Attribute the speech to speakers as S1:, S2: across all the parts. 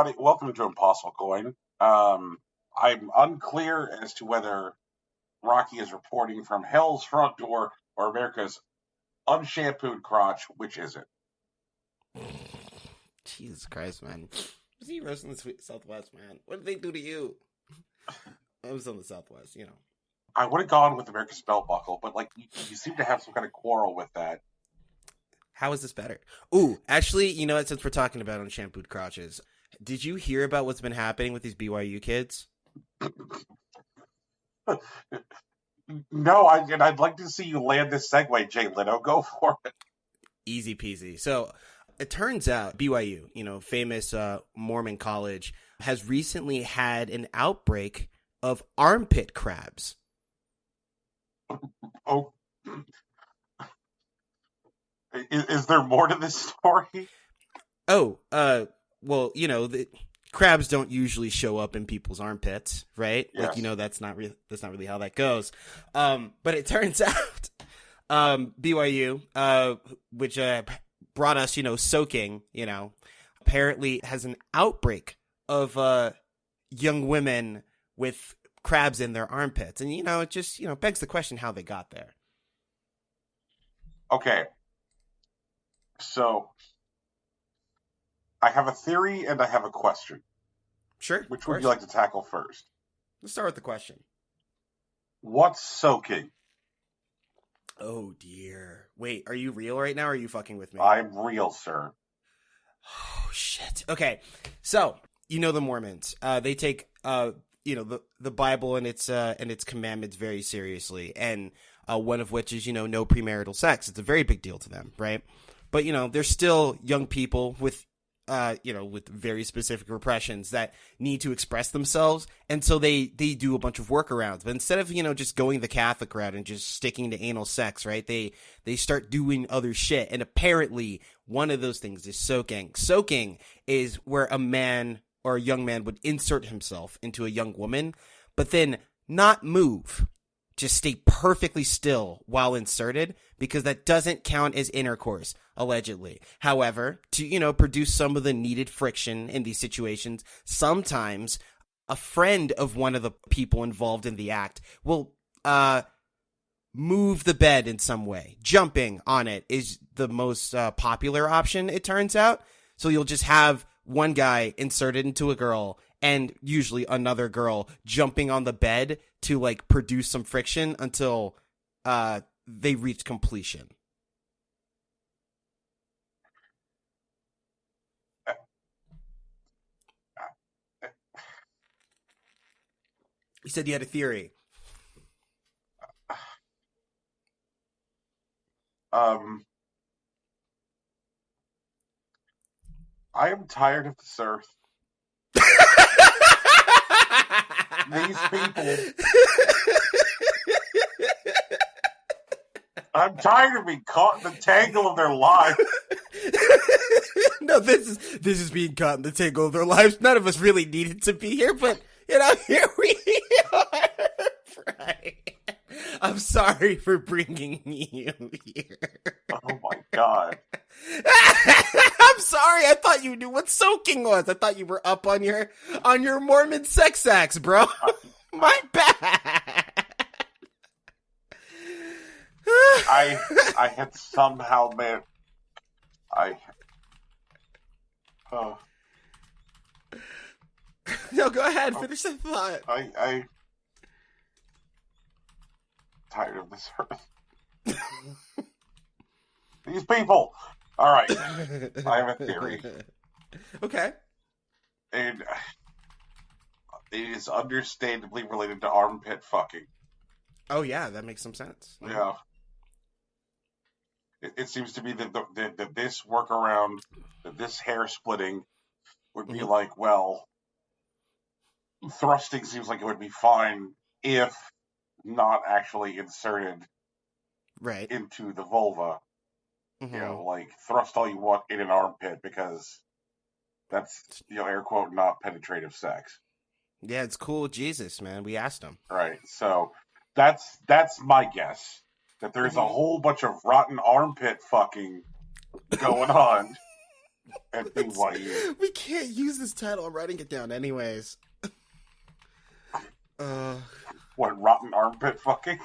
S1: everybody. Welcome to Impossible Coin. I'm unclear as to whether Rocky is reporting from Hell's front door or America's unshampooed crotch. Which is it?
S2: Jesus Christ, man. Was he roasting the Southwest, man? What did they do to you? I was on the Southwest, you know.
S1: I would have gone with America's belt buckle, but you seem to have some kind of quarrel with that.
S2: How is this better? Ooh, actually, you know what? Since we're talking about unshampooed crotches, did you hear about what's been happening with these BYU kids?
S1: No, I'd like to see you land this segue, Jay Leno. Go for it.
S2: Easy peasy. So it turns out BYU, famous Mormon college, has recently had an outbreak of armpit crabs.
S1: Oh, is there more to this story?
S2: Oh, well, the crabs don't usually show up in people's armpits, right?
S1: Yes.
S2: That's not really how that goes. But it turns out, BYU, which brought us, soaking, apparently has an outbreak of young women with crabs in their armpits, and it just begs the question how they got there.
S1: Okay, so I have a theory and I have a question.
S2: Sure.
S1: Which would you like to tackle first?
S2: Let's start with the question.
S1: What's soaking?
S2: Oh dear. Wait, are you real right now or are you fucking with me?
S1: I'm real, sir.
S2: Oh shit. Okay. So, the Mormons. They take the Bible and its commandments very seriously, and one of which is no premarital sex. It's a very big deal to them, right? But they're still young people with with very specific repressions that need to express themselves, and so they do a bunch of workarounds. But instead of just going the Catholic route and just sticking to anal sex, right? They start doing other shit, and apparently one of those things is soaking. Soaking is where a man or a young man would insert himself into a young woman, but then not move. Just stay perfectly still while inserted, because that doesn't count as intercourse, allegedly. However, to, produce some of the needed friction in these situations, sometimes a friend of one of the people involved in the act will move the bed in some way. Jumping on it is the most popular option, it turns out. So you'll just have one guy inserted into a girl, and usually another girl jumping on the bed to produce some friction until they reach completion. You said you had a theory.
S1: I am tired of this earth. These people. I'm tired of being caught in the tangle of their lives.
S2: No, this is being caught in the tangle of their lives. None of us really needed to be here, but here we are. Right. I'm sorry for bringing you here.
S1: Oh my god.
S2: I'm sorry. I thought you knew what soaking was. I thought you were up on your Mormon sex acts, bro. My bad.
S1: I had somehow meant
S2: No, go ahead. Finish the thought.
S1: I tired of this earth. These people. All right. I have a theory.
S2: Okay.
S1: And it is understandably related to armpit fucking.
S2: Oh yeah, that makes some sense.
S1: Yeah. It seems to be that this workaround, that this hair splitting would be well, thrusting seems like it would be fine if not actually inserted
S2: right
S1: into the vulva. Mm-hmm. Thrust all you want in an armpit, because that's, air quote, not penetrative sex.
S2: Yeah, it's cool with Jesus, man. We asked him.
S1: Right. So that's my guess. That there's a whole bunch of rotten armpit fucking going on. at BYU.
S2: We can't use this title. I'm writing it down anyways. Uh,
S1: What, rotten armpit fucking?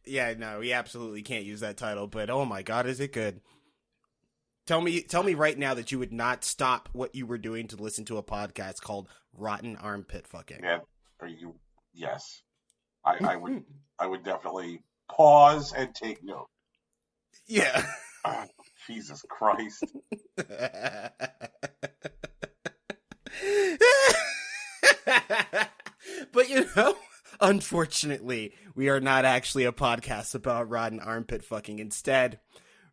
S2: yeah, no, we absolutely can't use that title. But oh my god, is it good? Tell me right now that you would not stop what you were doing to listen to a podcast called Rotten Armpit Fucking.
S1: Yeah, are you? Yes, I would definitely pause and take note.
S2: Yeah.
S1: Jesus Christ.
S2: But unfortunately, we are not actually a podcast about rotten armpit fucking. Instead,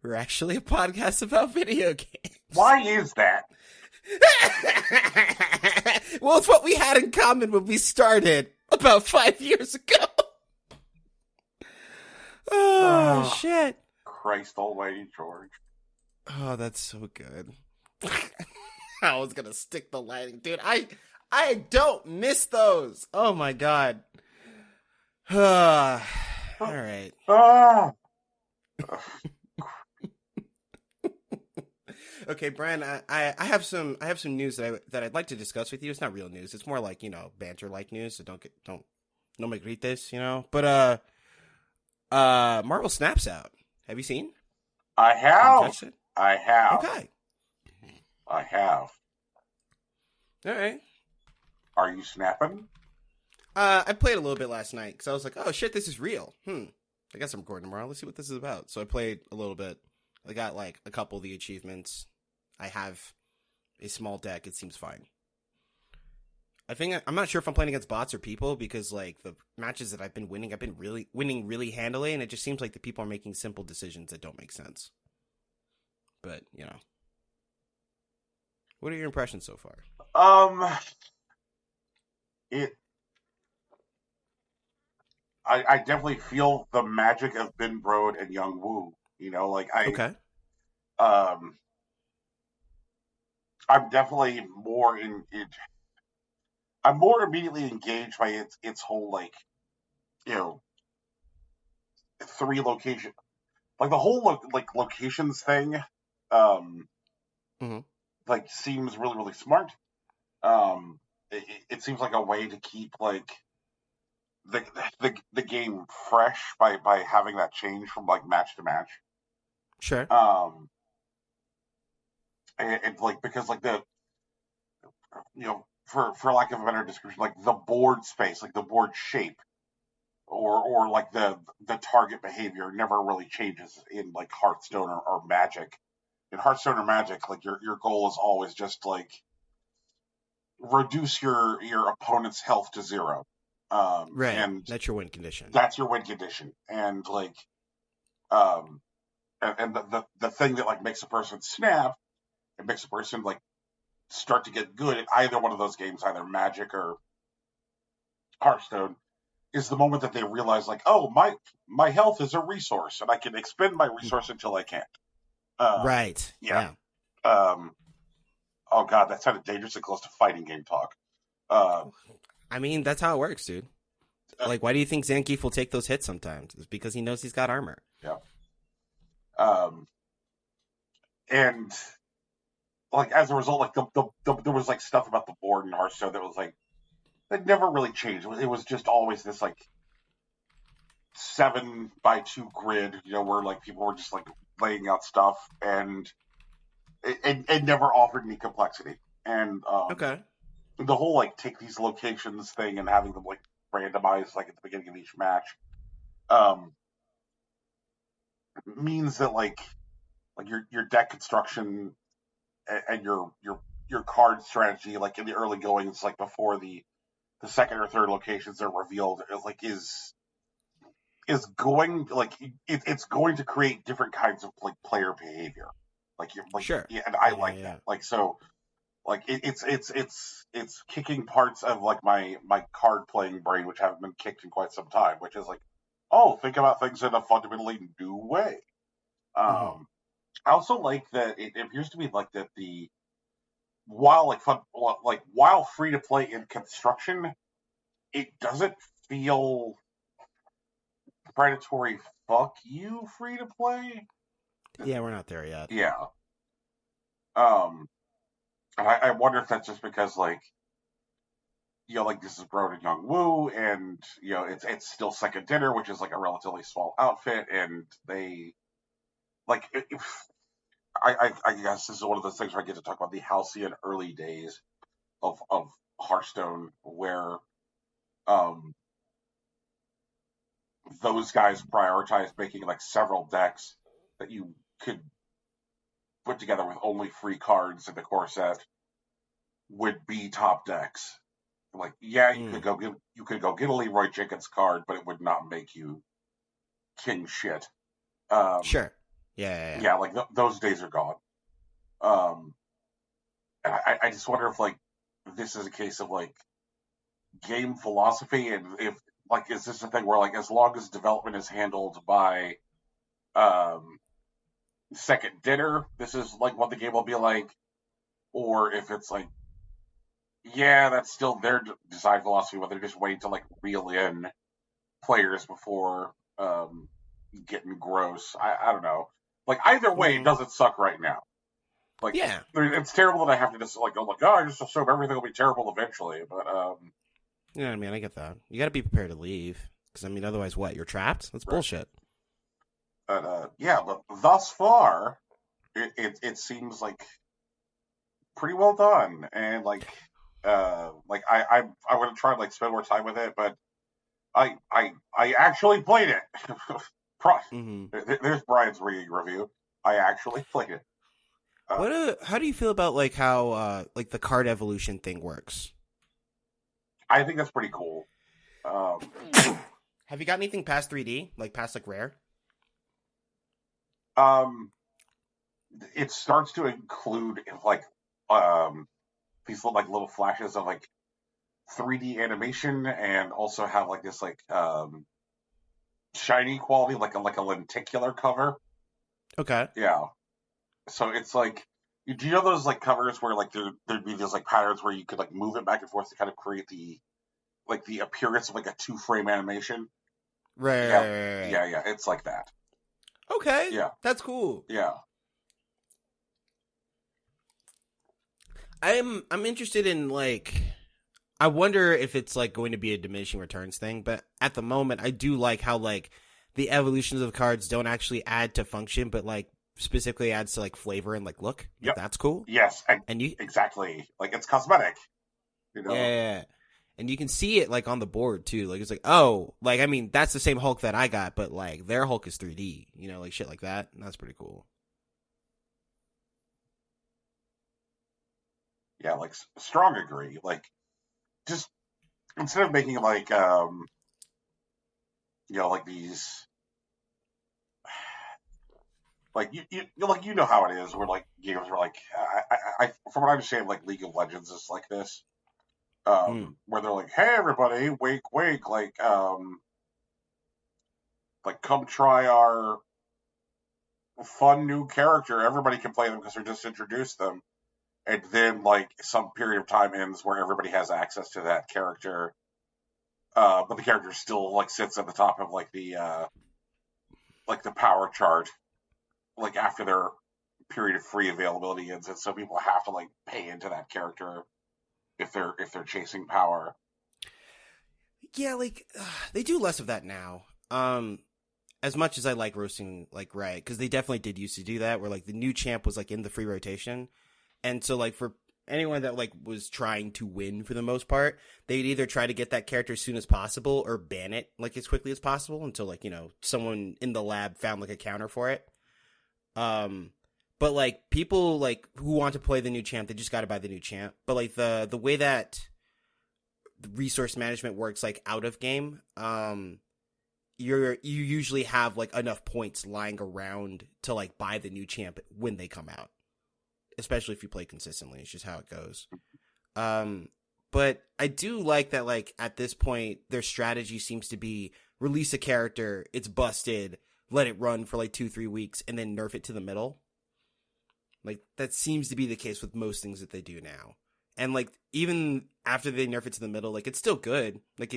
S2: we're actually a podcast about video games.
S1: Why is that?
S2: Well, it's what we had in common when we started about 5 years ago. Oh, shit.
S1: Christ almighty, George.
S2: Oh, that's so good. I was gonna stick the lighting. Dude, I don't miss those. Oh my god. All right.
S1: Ah!
S2: Okay, Brian, I have some news that I'd like to discuss with you. It's not real news. It's more like, banter like news, so don't no me grites, But Marvel Snap's out. Have you seen?
S1: I
S2: Have you
S1: have.
S2: touched it?
S1: I have.
S2: Okay.
S1: I have.
S2: All right.
S1: Are you snapping?
S2: I played a little bit last night because I was like, oh shit, this is real. I guess I'm recording tomorrow. Let's see what this is about. So I played a little bit. I got like a couple of the achievements. I have a small deck. It seems fine. I'm not sure if I'm playing against bots or people because like the matches that I've been really winning really handily, and it just seems like the people are making simple decisions that don't make sense. But what are your impressions so far?
S1: I definitely feel the magic of Ben Brode and Young Woo.
S2: Okay.
S1: I'm definitely more I'm more immediately engaged by its whole you know 3 location, like the whole locations thing. Um,
S2: Mm-hmm.
S1: seems really really smart. It seems like a way to keep the game fresh by having that change from match to match.
S2: Sure.
S1: And because the for lack of a better description, the board space, the board shape, or the target behavior never really changes in Hearthstone or Magic. In Hearthstone or Magic, your goal is always just reduce your opponent's health to 0.
S2: Right.
S1: And
S2: that's your win condition.
S1: That's your win condition. And um and the thing that makes a person snap, it makes a person start to get good at either one of those games, either Magic or Hearthstone, is the moment that they realize oh, my health is a resource and I can expend my resource until I can't.
S2: Right. Yeah.
S1: Oh god, that sounded dangerously close to fighting game talk.
S2: I mean, that's how it works, dude. Why do you think Zangief will take those hits sometimes? It's because he knows he's got armor.
S1: Yeah. And as a result, there was stuff about the board in Hearthstone that was that never really changed. It was just always this 7x2 grid, where people were just laying out stuff, and it never offered any complexity. And
S2: Okay.
S1: the whole take these locations thing and having them randomized at the beginning of each match means that your deck construction and your card strategy in the early goings before the second or third locations are revealed is going it's going to create different kinds of player behavior.
S2: Sure.
S1: Yeah, and I like that. It's kicking parts of my card playing brain which haven't been kicked in quite some time, which is think about things in a fundamentally new way.
S2: Mm-hmm.
S1: I also like that it appears to be that the while while free to play in construction, it doesn't feel predatory. Fuck you, free to play.
S2: Yeah, we're not there yet.
S1: Yeah. And I wonder if that's just because like like this is Broden Young Woo, and it's still second dinner, which is like a relatively small outfit, and they like I guess this is one of those things where I get to talk about the halcyon early days of Hearthstone, where um those guys prioritize making like several decks that you could put together with only free cards in the core set would be top decks. Like, yeah,
S2: Mm,
S1: you could go get a Leroy Jenkins card, but it would not make you king shit. Um,
S2: sure. Yeah.
S1: yeah, like those days are gone. Um, and I just wonder if like this is a case of like game philosophy, and if like is this a thing where like as long as development is handled by um second dinner, this is like what the game will be like, or if it's like yeah, that's still their design philosophy, but they're just waiting to like reel in players before getting gross. I don't know. Like either way, it
S2: Mm,
S1: doesn't suck right now. Like
S2: yeah.
S1: it's terrible that I have to just like go like, oh, I just assume everything will be terrible eventually. But
S2: Yeah, I mean, I get that. You got to be prepared to leave. Because, I mean, otherwise, what? You're trapped? That's
S1: right.
S2: bullshit.
S1: But yeah, but thus far, it seems like pretty well done, and like I want to try and like spend more time with it, but I actually played it.
S2: Hmm.
S1: There's Brian's ringing review. I actually played it. Uh,
S2: How do you feel about, like, how, like, the card evolution thing works?
S1: I think that's pretty cool. Um,
S2: Have you got anything past 3D? Like, past, like, rare?
S1: um, it starts to include like um, these like little flashes of like 3D animation, and also have like this like shiny quality, like a lenticular cover.
S2: Okay.
S1: Yeah, so it's like, do you know those like covers where like there'd be these like patterns where you could like move it back and forth to kind of create the appearance of like a two frame animation? Yeah,
S2: Right.
S1: yeah, it's like that.
S2: Okay.
S1: Yeah,
S2: That's cool.
S1: yeah.
S2: I'm interested in, like, I wonder if it's like going to be a diminishing returns thing, but at the moment I do like how like the evolutions of cards don't actually add to function, but like specifically adds to like flavor and like look. Like
S1: Yep.
S2: that's cool.
S1: Yes,
S2: And you
S1: exactly. Like it's cosmetic, you know.
S2: yeah. And you can see it like on the board too. Like it's like, oh, like I mean, that's the same Hulk that I got, but like their Hulk is 3D, like shit like that. And that's pretty cool.
S1: Yeah, like strong agree. Like just instead of making like like these like like how it is where like games are like I from what I understand like League of Legends is like this
S2: Mm.
S1: where they're like, hey everybody, wake, like come try our fun new character. Everybody can play them because we just introduced them, and then like some period of time ends where everybody has access to that character, but the character still like sits at the top of like the power chart, like after their period of free availability ends, and so people have to like pay into that character if they're chasing power.
S2: Yeah, like they do less of that now. As much as I like roasting like Ray, because they definitely did used to do that, where like the new champ was like in the free rotation, and so like for anyone that like was trying to win for the most part, they'd either try to get that character as soon as possible or ban it like as quickly as possible until like someone in the lab found like a counter for it. Um, but like people like who want to play the new champ, they just got to buy the new champ. But like the way that the resource management works like out of game, you usually have like enough points lying around to like buy the new champ when they come out, especially if you play consistently. It's just how it goes. Um, but I do like that, like, at this point, their strategy seems to be release a character, it's busted, let it run for like 2-3 weeks, and then nerf it to the middle. Like, that seems to be the case with most things that they do now. And like, even after they nerf it to the middle, like, it's still good. Like,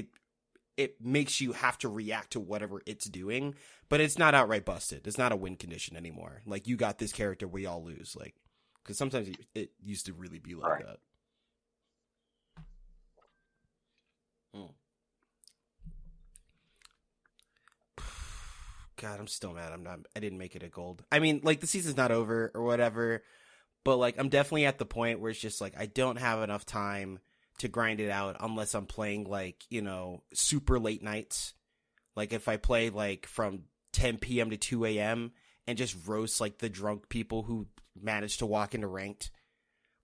S2: it makes you have to react to whatever it's doing, but it's not outright busted. It's not a win condition anymore. Like, you got this character, we all lose. Like, because sometimes it used to really be like
S1: Right.
S2: that. Mm. God, I'm still mad. I didn't make it a gold. I mean, like the season's not over or whatever, but like I'm definitely at the point where it's just like I don't have enough time to grind it out unless I'm playing like, super late nights. Like if I play like from 10 p.m. to 2 a.m. and just roast like the drunk people who managed to walk into ranked.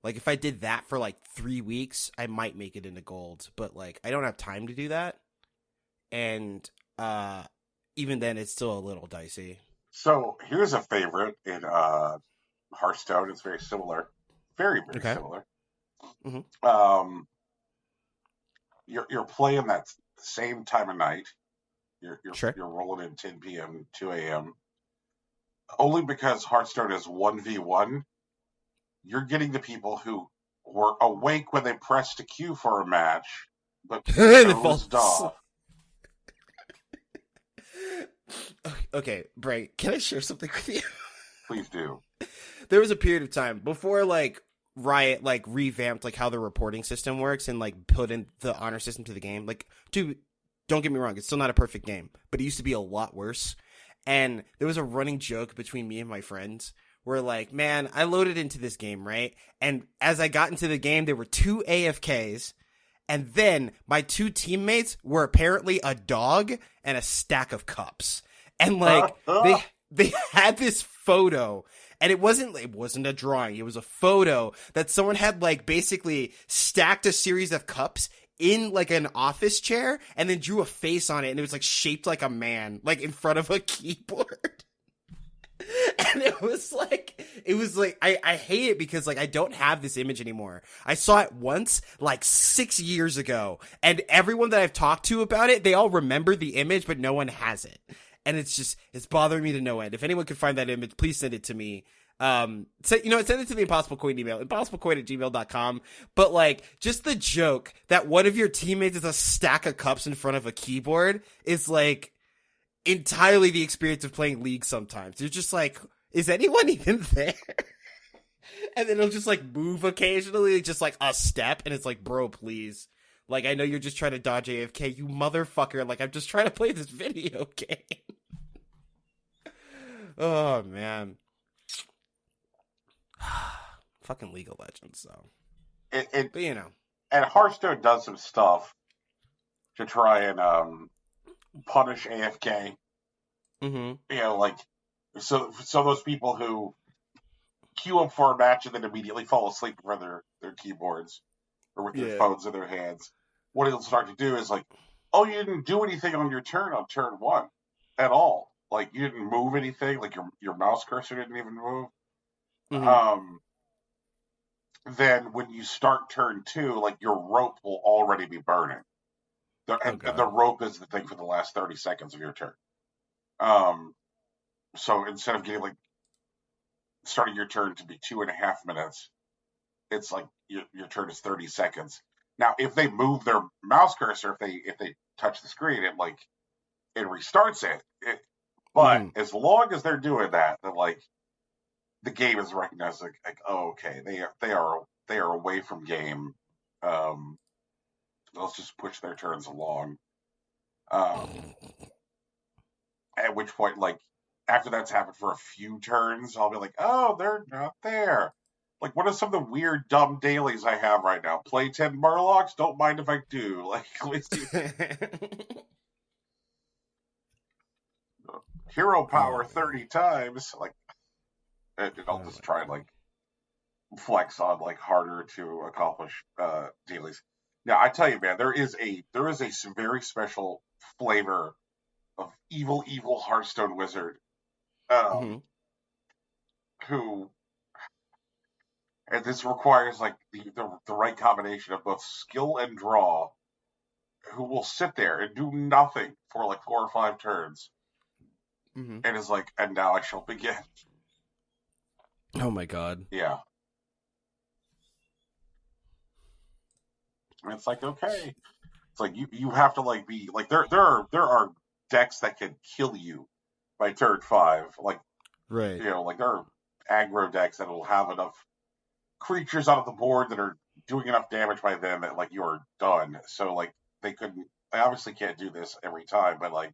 S2: Like if I did that for like 3 weeks, I might make it into gold, but like I don't have time to do that. And even then it's still a little dicey.
S1: So here's a favorite in Hearthstone. It's very similar, very very
S2: Okay.
S1: similar.
S2: Mm-hmm.
S1: Um, you're playing that same time of night. You're you're
S2: Sure.
S1: you're rolling in 10 p.m. 2 a.m. Only because Hearthstone is 1v1. You're getting the people who were awake when they pressed a queue for a match, but
S2: And it
S1: dozed
S2: falls.
S1: off.
S2: Okay, Bray, can I share something with you?
S1: Please do.
S2: There was a period of time before like Riot like revamped like how the reporting system works and like put in the honor system to the game. Like, dude, don't get me wrong, it's still not a perfect game, but it used to be a lot worse. And there was a running joke between me and my friends where like, man, I loaded into this game, right? And as I got into the game, there were two AFKs, and then my two teammates were apparently a dog and a stack of cups. And like they had this photo, and it wasn't a drawing, it was a photo that someone had like basically stacked a series of cups in like an office chair and then drew a face on it, and it was like shaped like a man like in front of a keyboard. And it was like I hate it because like I don't have this image anymore. I saw it once like 6 years ago, and everyone that I've talked to about it, they all remember the image, but no one has it. And it's bothering me to no end. If anyone can find that image, please send it to me. Send it to the Impossible Coin email, impossiblecoin@gmail.com. But like just the joke that one of your teammates is a stack of cups in front of a keyboard is like entirely the experience of playing League sometimes. You're just like, is anyone even there? And then it'll just like move occasionally, just like a step, and it's like, bro, please. Like, I know you're just trying to dodge AFK, you motherfucker. Like, I'm just trying to play this video game. Oh, man. Fucking League of Legends, though. But,
S1: And Hearthstone does some stuff to try and punish AFK.
S2: Mm-hmm.
S1: Like so those people who queue up for a match and then immediately fall asleep in front of their keyboards or with their
S2: Yeah.
S1: phones in their hands. What it'll start to do is like, oh, you didn't do anything on your turn on turn one at all. Like you didn't move anything. Like your mouse cursor didn't even move.
S2: Mm-hmm.
S1: Um, then when you start turn two, like your rope will already be burning.
S2: Oh,
S1: And the
S2: God.
S1: rope is the thing for the last 30 seconds of your turn. Um, so instead of getting like starting your turn to be 2.5 minutes, it's like your turn is 30 seconds. Now, if they move their mouse cursor, if they touch the screen, it restarts but
S2: Mm-hmm.
S1: as long as they're doing that, then like the game is recognized like oh, okay, they are away from game. Um, let's just push their turns along. Um, at which point, like after that's happened for a few turns, I'll be like, oh, they're not there. Like, what are some of the weird, dumb dailies I have right now? Play 10 Murlocs? Don't mind if I do. Like, let's do hero
S2: Oh,
S1: power
S2: man.
S1: 30 times. Like, and
S2: Oh,
S1: I'll just
S2: my
S1: try and,
S2: God.
S1: like, flex on, like, harder to accomplish dailies. Now, I tell you, man, there is a very special flavor of evil Hearthstone wizard
S2: Mm-hmm.
S1: um, who and this requires like the right combination of both skill and draw, who will sit there and do nothing for like 4 or 5 turns
S2: Mm-hmm.
S1: and is like, and now I shall begin.
S2: Oh, my God.
S1: Yeah. And it's like, okay. It's like you have to like be like there are decks that can kill you by turn 5. Like,
S2: Right.
S1: like there are aggro decks that will have enough. creatures out of the board that are doing enough damage by them that like you're done. So like they couldn't. They obviously can't do this every time, but like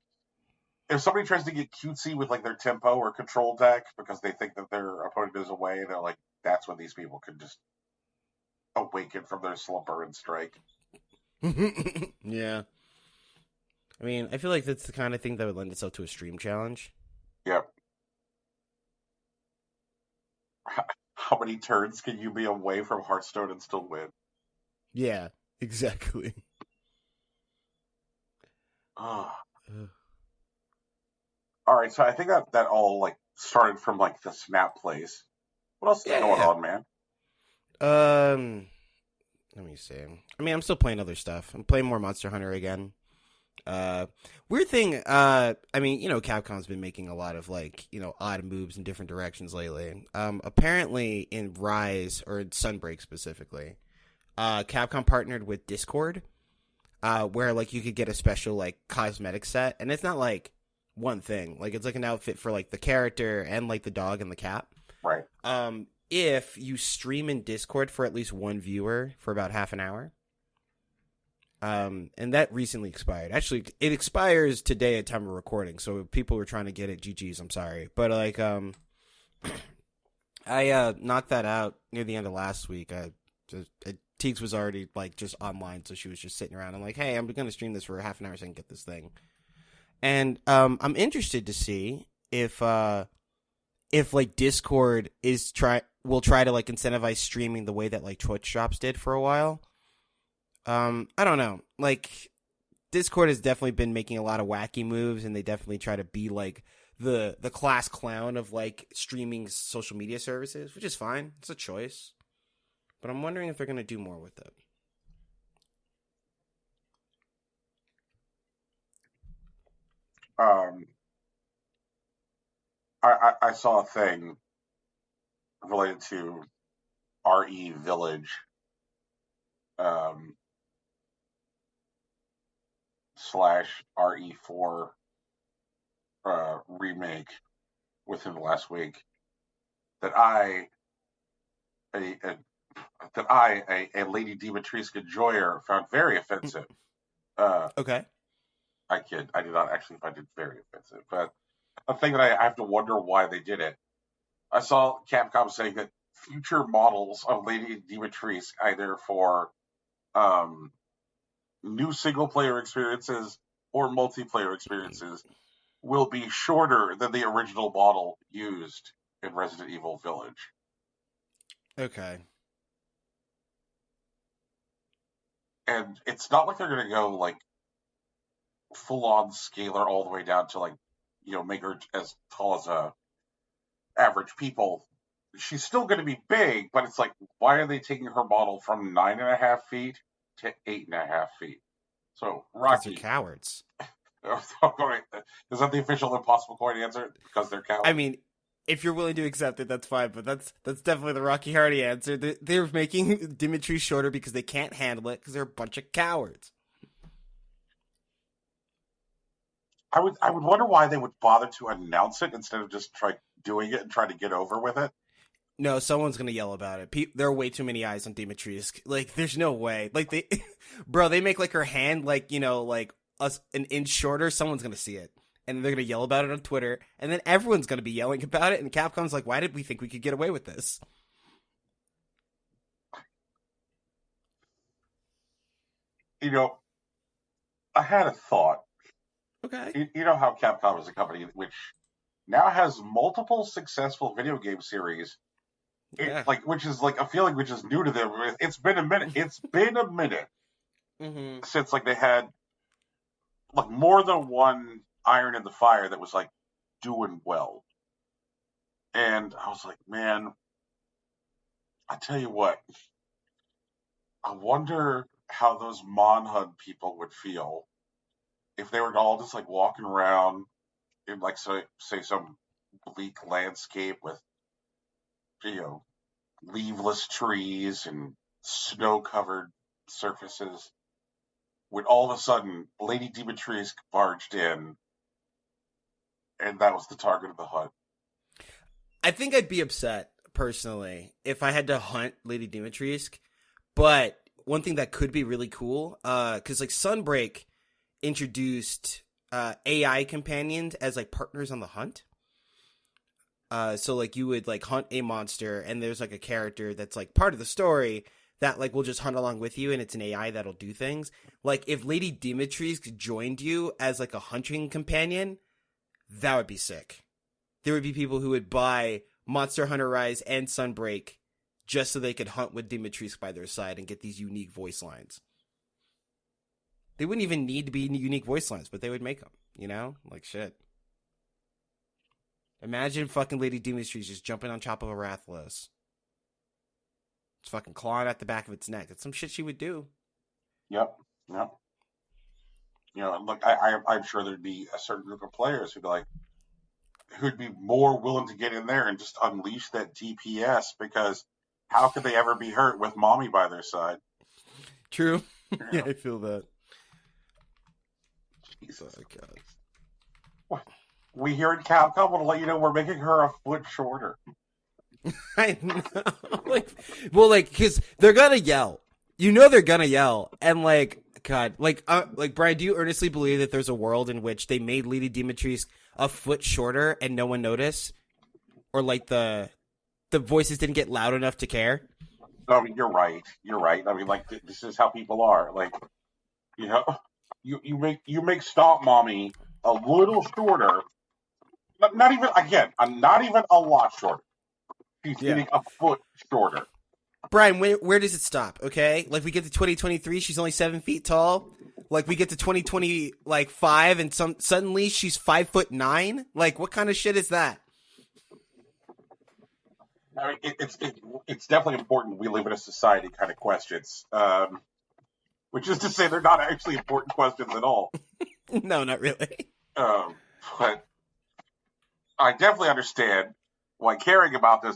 S1: if somebody tries to get cutesy with like their tempo or control deck because they think that their opponent is away, they're like, that's when these people can just awaken from their slumber and strike.
S2: Yeah. I mean, I feel like that's the kind of thing that would lend itself to a stream challenge.
S1: Yep. How many turns can you be away from Hearthstone and still win?
S2: Yeah, exactly.
S1: Oh. All right, so I think that all like started from like the Snap place. What else is going
S2: Yeah.
S1: on, man?
S2: Let me see. I mean, I'm still playing other stuff. I'm playing more Monster Hunter again. Uh, Weird thing. I mean, Capcom's been making a lot of like, odd moves in different directions lately. Apparently in Rise or in Sunbreak specifically, Capcom partnered with Discord, where like you could get a special like cosmetic set, and it's not like one thing. Like it's like an outfit for like the character and like the dog and the cat.
S1: Right.
S2: If you stream in Discord for at least one viewer for about half an hour. And that recently expired. Actually, it expires today at time of recording. So if people were trying to get it, GG's, I'm sorry. But like, I knocked that out near the end of last week. Teeks was already like just online, so she was just sitting around. I'm like, hey, I'm gonna stream this for half an hour so I can get this thing. And I'm interested to see if like Discord will try to like incentivize streaming the way that like Twitch drops did for a while. I don't know. Like, Discord has definitely been making a lot of wacky moves, and they definitely try to be like the class clown of like streaming social media services, which is fine. It's a choice, but I'm wondering if they're gonna do more with it.
S1: Um, I saw a thing related to RE Village um, slash RE4 remake within the last week that a, a a Lady Dimitrescu Joyer, found very offensive. Uh,
S2: Okay.
S1: I kid. I did not actually find it very offensive, but a thing that I have to wonder why they did it. I saw Capcom saying that future models of Lady Dimitrescu, either for um, new single player experiences or multiplayer experiences, will be shorter than the original model used in Resident Evil Village.
S2: Okay.
S1: And it's not like they're going to go like full on scalar all the way down to like, make her as tall as average people. She's still going to be big, but it's like, why are they taking her model from 9.5 feet to 8.5 feet? So,
S2: Because they're
S1: Rocky,
S2: cowards.
S1: is that the official impossible coin answer? Because they're
S2: I
S1: cowards?
S2: mean, if you're willing to accept it, that's fine. But that's definitely the Rocky Hardy answer. They're making Dimitri shorter because they can't handle it because they're a bunch of cowards.
S1: I would wonder why they would bother to announce it instead of just try doing it and try to get over with it.
S2: No, someone's gonna yell about it. There are way too many eyes on Demetrius. Like, there's no way. Like bro, they make like her hand like like an inch shorter. Someone's gonna see it, and they're gonna yell about it on Twitter, and then everyone's gonna be yelling about it. And Capcom's like, why did we think we could get away with this?
S1: You know, I had a thought.
S2: Okay.
S1: You know how Capcom is a company which now has multiple successful video game series.
S2: Yeah.
S1: Which is like a feeling which is new to them. It's been a minute. It's been a minute
S2: Mm-hmm.
S1: since like they had like more than one iron in the fire that was like doing well. And I was like, man, I tell you what, I wonder how those Monhun people would feel if they were all just like walking around in like say some bleak landscape with you know leafless trees and snow covered surfaces, when all of a sudden Lady Dimitrescu barged in and that was the target of the hunt.
S2: I think I'd be upset, personally, if I had to hunt Lady Dimitrescu. But one thing that could be really cool, because like Sunbreak introduced AI companions as like partners on the hunt. So like you would like hunt a monster, and there's like a character that's like part of the story that like will just hunt along with you, and it's an AI that'll do things. Like if Lady Dimitrescu joined you as like a hunting companion, that would be sick. There would be people who would buy Monster Hunter Rise and Sunbreak just so they could hunt with Dimitrescu by their side and get these unique voice lines. They wouldn't even need to be unique voice lines, but they would make them, you know? Like, shit. Imagine fucking Lady Dimitrescu just jumping on top of a Rathalos. It's fucking clawing at the back of its neck. That's some shit she would do.
S1: Yep. You know, look, I'm sure there'd be a certain group of players who'd be more willing to get in there and just unleash that DPS, because how could they ever be hurt with Mommy by their side?
S2: True. Yeah, I feel that.
S1: Jesus.
S2: Oh, God.
S1: We here in Capcom want to let you know we're making her a foot shorter.
S2: I know. Because they're gonna yell. You know they're gonna yell. And, like, God, like Brian, do you earnestly believe that there's a world in which they made Lady Dimitrescu a foot shorter and no one noticed? Or, like, the voices didn't get loud enough to care?
S1: I mean, you're right. I mean, like, this is how people are. Like, you know, you make Stomp Mommy a little shorter. Not even a lot shorter. She's getting a foot shorter.
S2: Brian, where does it stop? Okay, like we get to 2023, she's only 7 feet tall. Like we get to 2025, and suddenly she's 5'9". Like what kind of shit is that?
S1: I mean, it's definitely important. We live in a society kind of questions, which is to say they're not actually important questions at all.
S2: No, not really.
S1: But I definitely understand why caring about them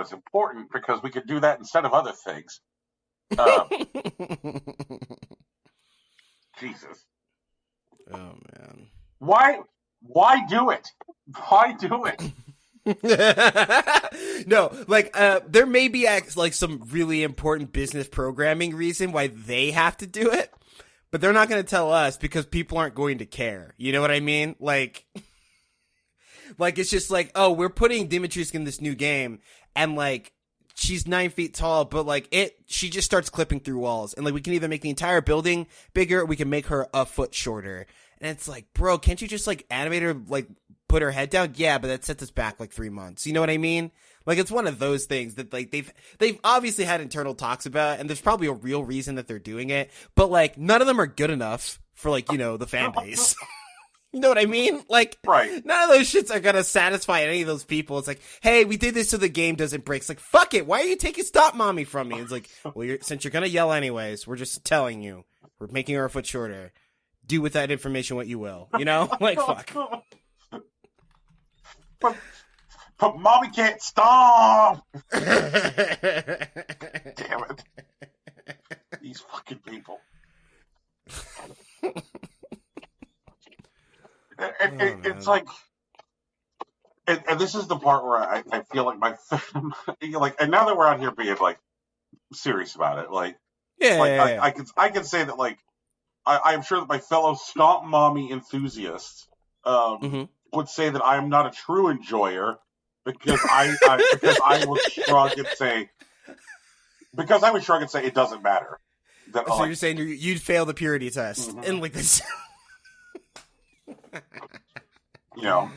S1: is important, because we could do that instead of other things. Jesus.
S2: Oh man.
S1: Why do it? Why do it?
S2: No, like there may be like some really important business programming reason why they have to do it, but they're not going to tell us because people aren't going to care. You know what I mean? Like it's just like, oh, we're putting Dimitrescu in this new game, and like she's 9 feet tall, but like she just starts clipping through walls, and like we can either make the entire building bigger, or we can make her a foot shorter. And it's like, bro, can't you just like animate her, like put her head down? Yeah, but that sets us back like 3 months. You know what I mean? Like it's one of those things that like they've obviously had internal talks about, and there's probably a real reason that they're doing it, but like none of them are good enough for like, you know, the fan base. You know what I mean? Like,
S1: right.
S2: None of those shits are gonna satisfy any of those people. It's like, hey, we did this so the game doesn't break. It's like, fuck it. Why are you taking Stomp Mommy from me? It's like, well, since you're gonna yell anyways, we're just telling you. We're making her a foot shorter. Do with that information what you will. You know? Like, fuck.
S1: But Mommy can't stomp! Damn it. These fucking people. It's like, and this is the part where I feel like like, and now that we're out here being like serious about it, like,
S2: yeah.
S1: I can say that, like, I'm sure that my fellow Stomp Mommy enthusiasts would say that I am not a true enjoyer, because I would shrug and say it doesn't matter.
S2: So you're saying you'd fail the purity test, and like this.
S1: You know,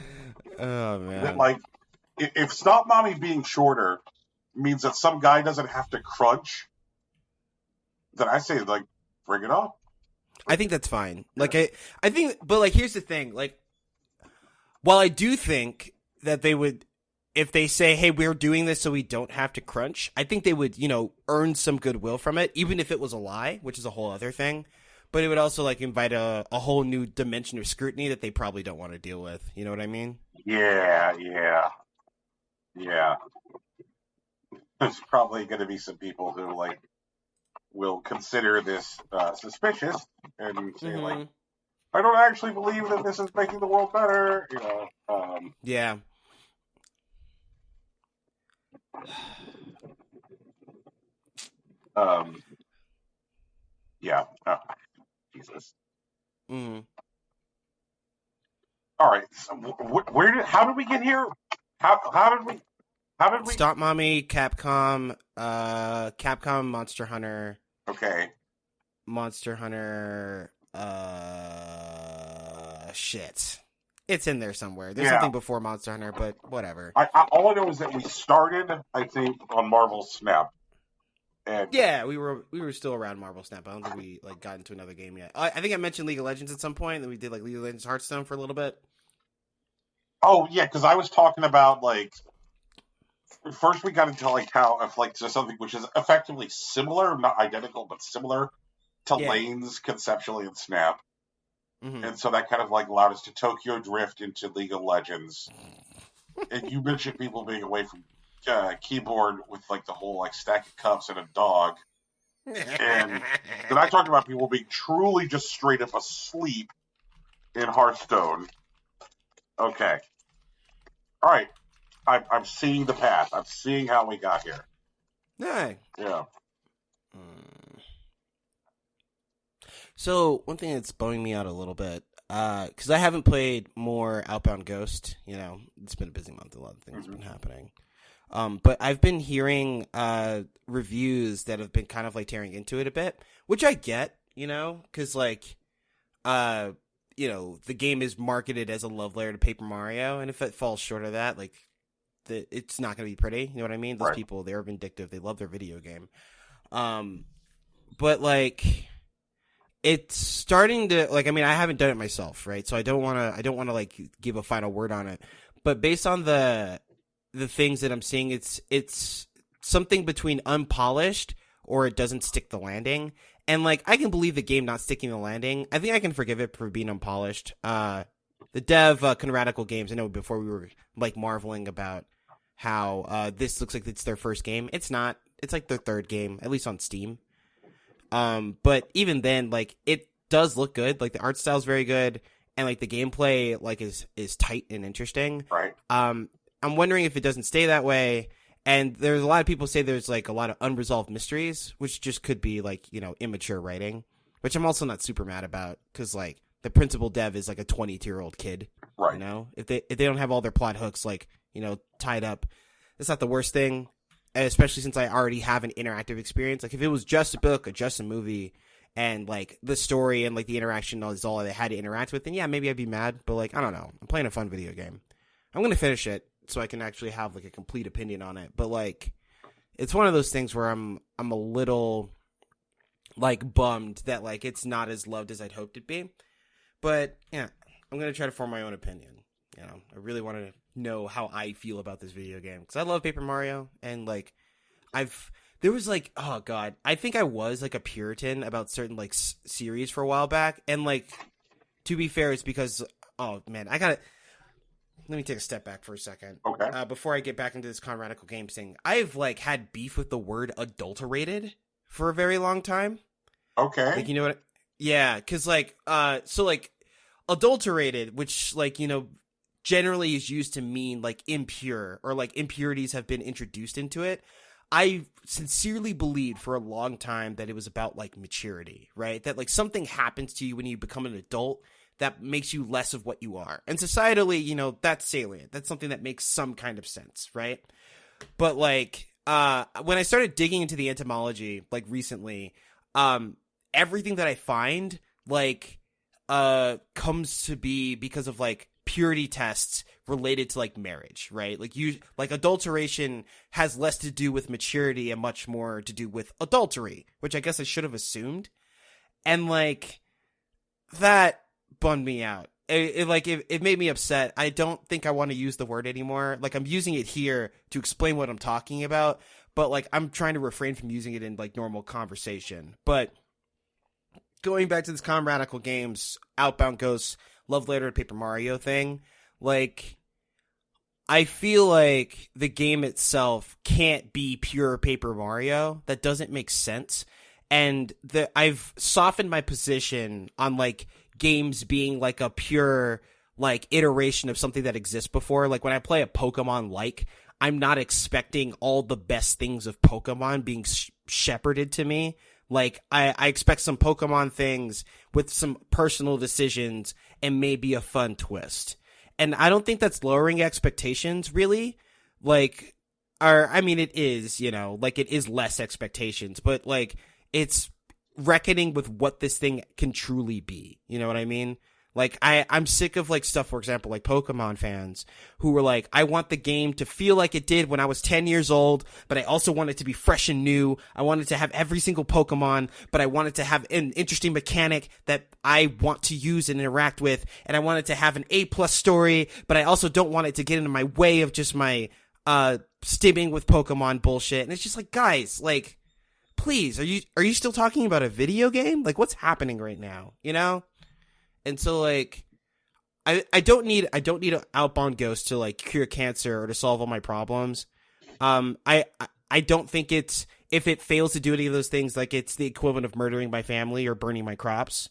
S2: oh man,
S1: that, like, if Stomp Mommy being shorter means that some guy doesn't have to crunch, then I say, like, bring it on.
S2: I think that's fine. Like I think, but like here's the thing. Like, while I do think that they would, if they say, hey, we're doing this so we don't have to crunch, I think they would, you know, earn some goodwill from it, even if it was a lie, which is a whole other thing. But it would also like invite a whole new dimension of scrutiny that they probably don't want to deal with. You know what I mean?
S1: Yeah. There's probably going to be some people who like will consider this suspicious and say like, I don't actually believe that this is making the world better. You know.
S2: Yeah.
S1: Um, yeah. Jesus.
S2: Mm.
S1: All right. So how did we get here? How did we?
S2: Stomp Mommy, Capcom, Monster Hunter,
S1: Okay.
S2: Monster Hunter. Shit. It's in there somewhere. There's
S1: Yeah.
S2: something before Monster Hunter, but whatever.
S1: All I know is that we started, I think, on Marvel Snap, and
S2: Yeah, we were still around Marvel Snap. I don't think we like got into another game yet. I think I mentioned League of Legends at some point. Then we did like League of Legends Hearthstone for a little bit.
S1: oh yeah, because I was talking about like first we got into like how if like just something which is effectively similar, not identical, but similar to
S2: Yeah.
S1: lanes conceptually in Snap,
S2: Hmm.
S1: and so that kind of like allowed us to Tokyo Drift into League of Legends. And you mentioned people being away from keyboard with like the whole like stack of cups and a dog, and then I talked about people being truly just straight up asleep in Hearthstone. Okay, all right, I'm seeing the path. I'm seeing how we got here.
S2: Yeah.
S1: Yeah.
S2: So one thing that's bumming me out a little bit, because I haven't played more Outbound Ghost. You know, it's been a busy month. A lot of things have been happening. But I've been hearing reviews that have been kind of like tearing into it a bit, which I get, you know, because like, the game is marketed as a love letter to Paper Mario, and if it falls short of that, like, it's not going to be pretty. You know what I mean? Those
S1: Right.
S2: people, they're vindictive. They love their video game. But like, it's starting to like. I mean, I haven't done it myself, right? So I don't want to like give a final word on it. But based on the things that I'm seeing, it's something between unpolished or it doesn't stick the landing. And like, I can believe the game not sticking the landing. I think I can forgive it for being unpolished. The dev Canonical Games, I know before we were like marveling about how this looks like it's their first game. It's not. It's like their third game, at least on Steam. But even then, like, it does look good. Like, the art style is very good, and like the gameplay like is tight and interesting.
S1: Right.
S2: I'm wondering if it doesn't stay that way. And there's a lot of people say there's like a lot of unresolved mysteries, which just could be like, immature writing, which I'm also not super mad about because like the principal dev is like a 22-year-old kid.
S1: Right.
S2: You know, if they don't have all their plot hooks like tied up, that's not the worst thing. And especially since I already have an interactive experience. Like if it was just a book or just a movie, and like the story and like the interaction is all they had to interact with, then yeah, maybe I'd be mad. But like I don't know, I'm playing a fun video game. I'm gonna finish it so I can actually have like a complete opinion on it. But like, it's one of those things where I'm a little like bummed that like it's not as loved as I'd hoped it'd be. But yeah, I'm gonna try to form my own opinion. I really want to know how I feel about this video game because I love Paper Mario, and like there was like, oh god, I think I was like a Puritan about certain like series for a while back, and like to be fair, it's because oh man, let me take a step back for a second.
S1: Okay.
S2: Before I get back into this Canonical Games thing, I've like had beef with the word adulterated for a very long time.
S1: Okay.
S2: Like, you know what? Yeah, because like, so like, adulterated, which like, generally is used to mean like impure or like impurities have been introduced into it. I sincerely believed for a long time that it was about like maturity, right? That like something happens to you when you become an adult that makes you less of what you are. And societally, that's salient. That's something that makes some kind of sense, right? But like, when I started digging into the etymology, like recently, everything that I find like, comes to be because of like purity tests related to like marriage, right? Like adulteration has less to do with maturity and much more to do with adultery, which I guess I should have assumed. And like that bummed me out. It made me upset. I don't think I want to use the word anymore. Like I'm using it here to explain what I'm talking about, but like I'm trying to refrain from using it in like normal conversation. But going back to this Canonical Games, Outbound Ghosts, Love Letter to Paper Mario thing, like, I feel like the game itself can't be pure Paper Mario. That doesn't make sense. And I've softened my position on, like, games being, like, a pure, like, iteration of something that exists before. Like, when I play a Pokemon, like, I'm not expecting all the best things of Pokemon being shepherded to me. Like, I expect some Pokemon things with some personal decisions and maybe a fun twist. And I don't think that's lowering expectations, really. Like, I mean, it is, like, it is less expectations, but, like, it's reckoning with what this thing can truly be. You know what I mean? Like, I'm sick of, like, stuff, for example, like Pokemon fans who were like, I want the game to feel like it did when I was 10 years old, but I also want it to be fresh and new. I want it to have every single Pokemon, but I want it to have an interesting mechanic that I want to use and interact with. And I want it to have an A+ story, but I also don't want it to get into my way of just my, stimming with Pokemon bullshit. And it's just like, guys, like, please, are you still talking about a video game? Like, what's happening right now? And so, like, I don't need an outbound ghost to, like, cure cancer or to solve all my problems. I don't think if it fails to do any of those things, like, it's the equivalent of murdering my family or burning my crops.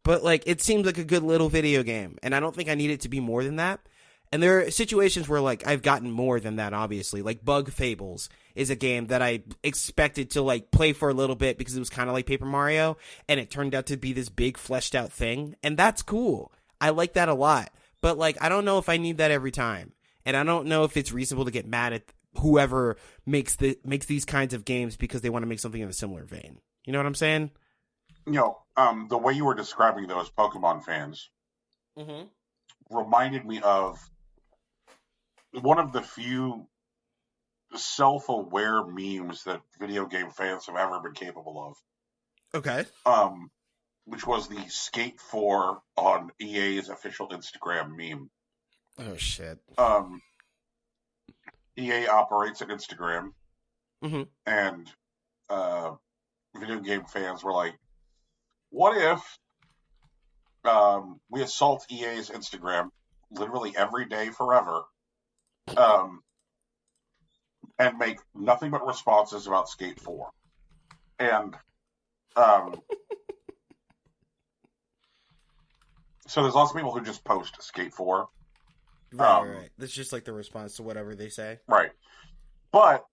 S2: But, like, it seems like a good little video game, and I don't think I need it to be more than that. And there are situations where, like, I've gotten more than that, obviously. Like, Bug Fables is a game that I expected to, like, play for a little bit because it was kind of like Paper Mario, and it turned out to be this big, fleshed-out thing. And that's cool. I like that a lot. But, like, I don't know if I need that every time. And I don't know if it's reasonable to get mad at whoever makes these kinds of games because they want to make something in a similar vein. You know what I'm saying?
S1: The way you were describing those Pokemon fans reminded me of one of the few self-aware memes that video game fans have ever been capable of.
S2: Okay.
S1: Which was the Skate 4 on EA's official Instagram meme.
S2: Oh, shit.
S1: EA operates an Instagram, and video game fans were like, what if we assault EA's Instagram literally every day forever, and make nothing but responses about Skate 4. And so there's lots of people who just post Skate 4.
S2: Right. That's just like the response to whatever they say.
S1: Right. But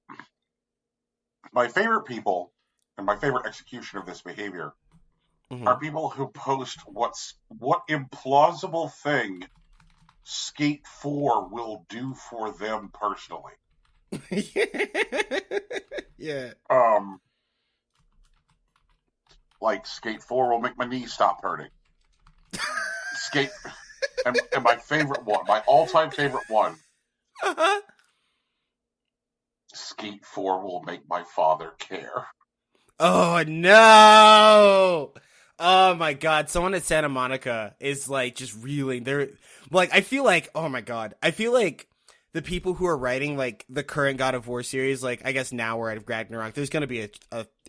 S1: my favorite people and my favorite execution of this behavior are people who post what implausible thing Skate 4 will do for them personally.
S2: Yeah.
S1: Like, Skate 4 will make my knees stop hurting. Skate, and my favorite one, my all-time favorite one, Skate 4 will make my father care.
S2: Oh, no! Oh, my God. Someone at Santa Monica is, like, just reeling. They're, like, I feel like, oh, my God. I feel like the people who are writing, like, the current God of War series, like, I guess now we're at Ragnarok, there's gonna be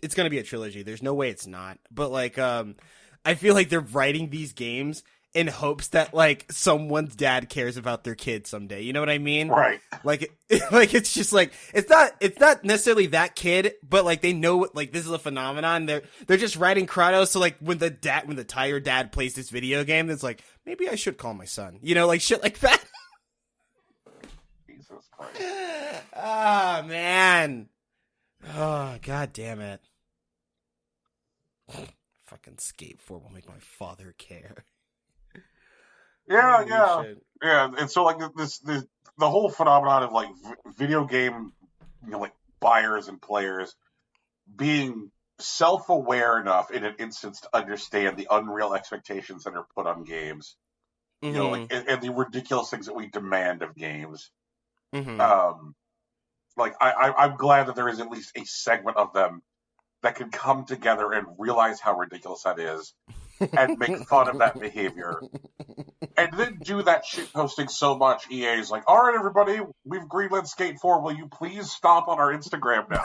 S2: it's gonna be a trilogy. There's no way it's not. But, like, I feel like they're writing these games in hopes that, like, someone's dad cares about their kid someday. You know what I mean?
S1: Right.
S2: Like, it's just like, it's not necessarily that kid, but, like, they know, like, this is a phenomenon. They're just writing Kratos. So, like, when the tired dad plays this video game, it's like, maybe I should call my son, like, shit like that.
S1: Jesus Christ.
S2: Ah, man. Oh, God damn it. Fucking Skate 4 will make my father care.
S1: Yeah. And so, like, the whole phenomenon of, like, video game, like, buyers and players being self-aware enough in an instance to understand the unreal expectations that are put on games, like, and the ridiculous things that we demand of games. Like, I'm glad that there is at least a segment of them that can come together and realize how ridiculous that is and make fun of that behavior. And then do that shit posting so much, EA is like, all right, everybody, we've greenlit Skate 4. Will you please stop on our Instagram now?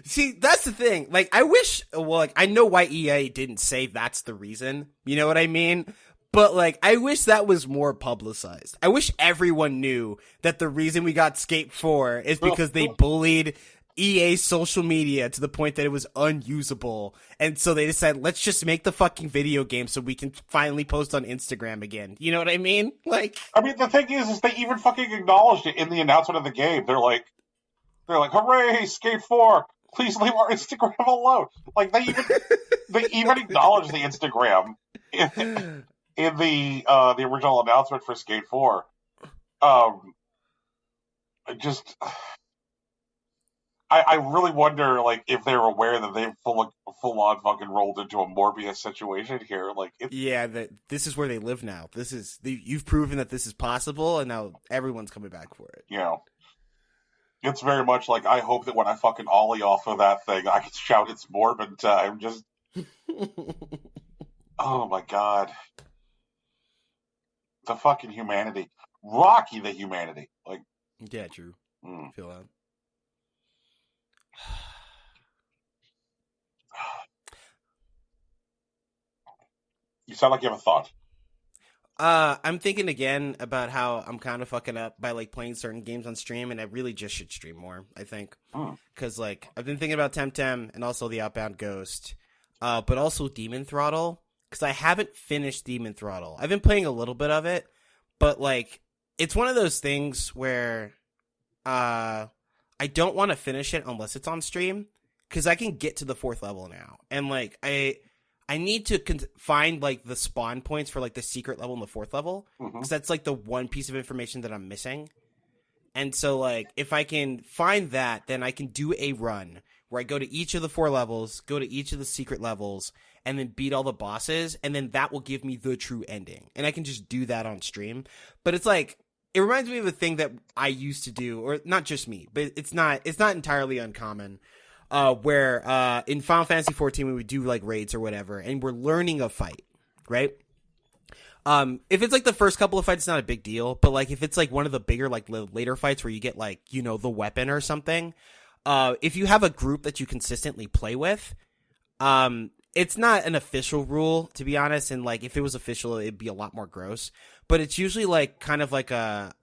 S2: See, that's the thing. Like, I know why EA didn't say that's the reason. You know what I mean? But, like, I wish that was more publicized. I wish everyone knew that the reason we got Skate 4 is because they bullied EA social media to the point that it was unusable. And so they decided, let's just make the fucking video game so we can finally post on Instagram again. You know what I mean? Like,
S1: I mean, the thing is they even fucking acknowledged it in the announcement of the game. They're like, hooray, Skate 4, please leave our Instagram alone. Like, they even acknowledged the Instagram in the original announcement for Skate 4. I really wonder, like, if they're aware that they've full on fucking rolled into a Morbius situation here. Like,
S2: this is where they live now. You've proven that this is possible, and now everyone's coming back for it.
S1: You know, it's very much like, I hope that when I fucking ollie off of that thing, I can shout it's Morbin time. Just, oh my god, the fucking humanity, Rocky, the humanity, like,
S2: yeah, true. Feel that.
S1: You sound like you have a thought.
S2: I'm thinking again about how I'm kind of fucking up by like playing certain games on stream, and I really just should stream more, I think. Because like I've been thinking about Temtem and also the Outbound Ghost, but also Demon Throttle, because I haven't finished Demon Throttle. I've been playing a little bit of it, but like it's one of those things where I don't want to finish it unless it's on stream, because I can get to the 4th level now, and like I need to find like the spawn points for like the secret level in the 4th level, because that's like the one piece of information that I'm missing. And so like if I can find that, then I can do a run where I go to each of the 4 levels, go to each of the secret levels, and then beat all the bosses, and then that will give me the true ending. And I can just do that on stream. But it's like, it reminds me of a thing that I used to do, or not just me, but it's not entirely uncommon. Where in Final Fantasy 14 we would do like raids or whatever, and we're learning a fight, right? If it's like the first couple of fights, it's not a big deal, but like if it's like one of the bigger like later fights where you get like, you know, the weapon or something, if you have a group that you consistently play with, it's not an official rule, to be honest, and like if it was official it'd be a lot more gross, but it's usually like kind of like a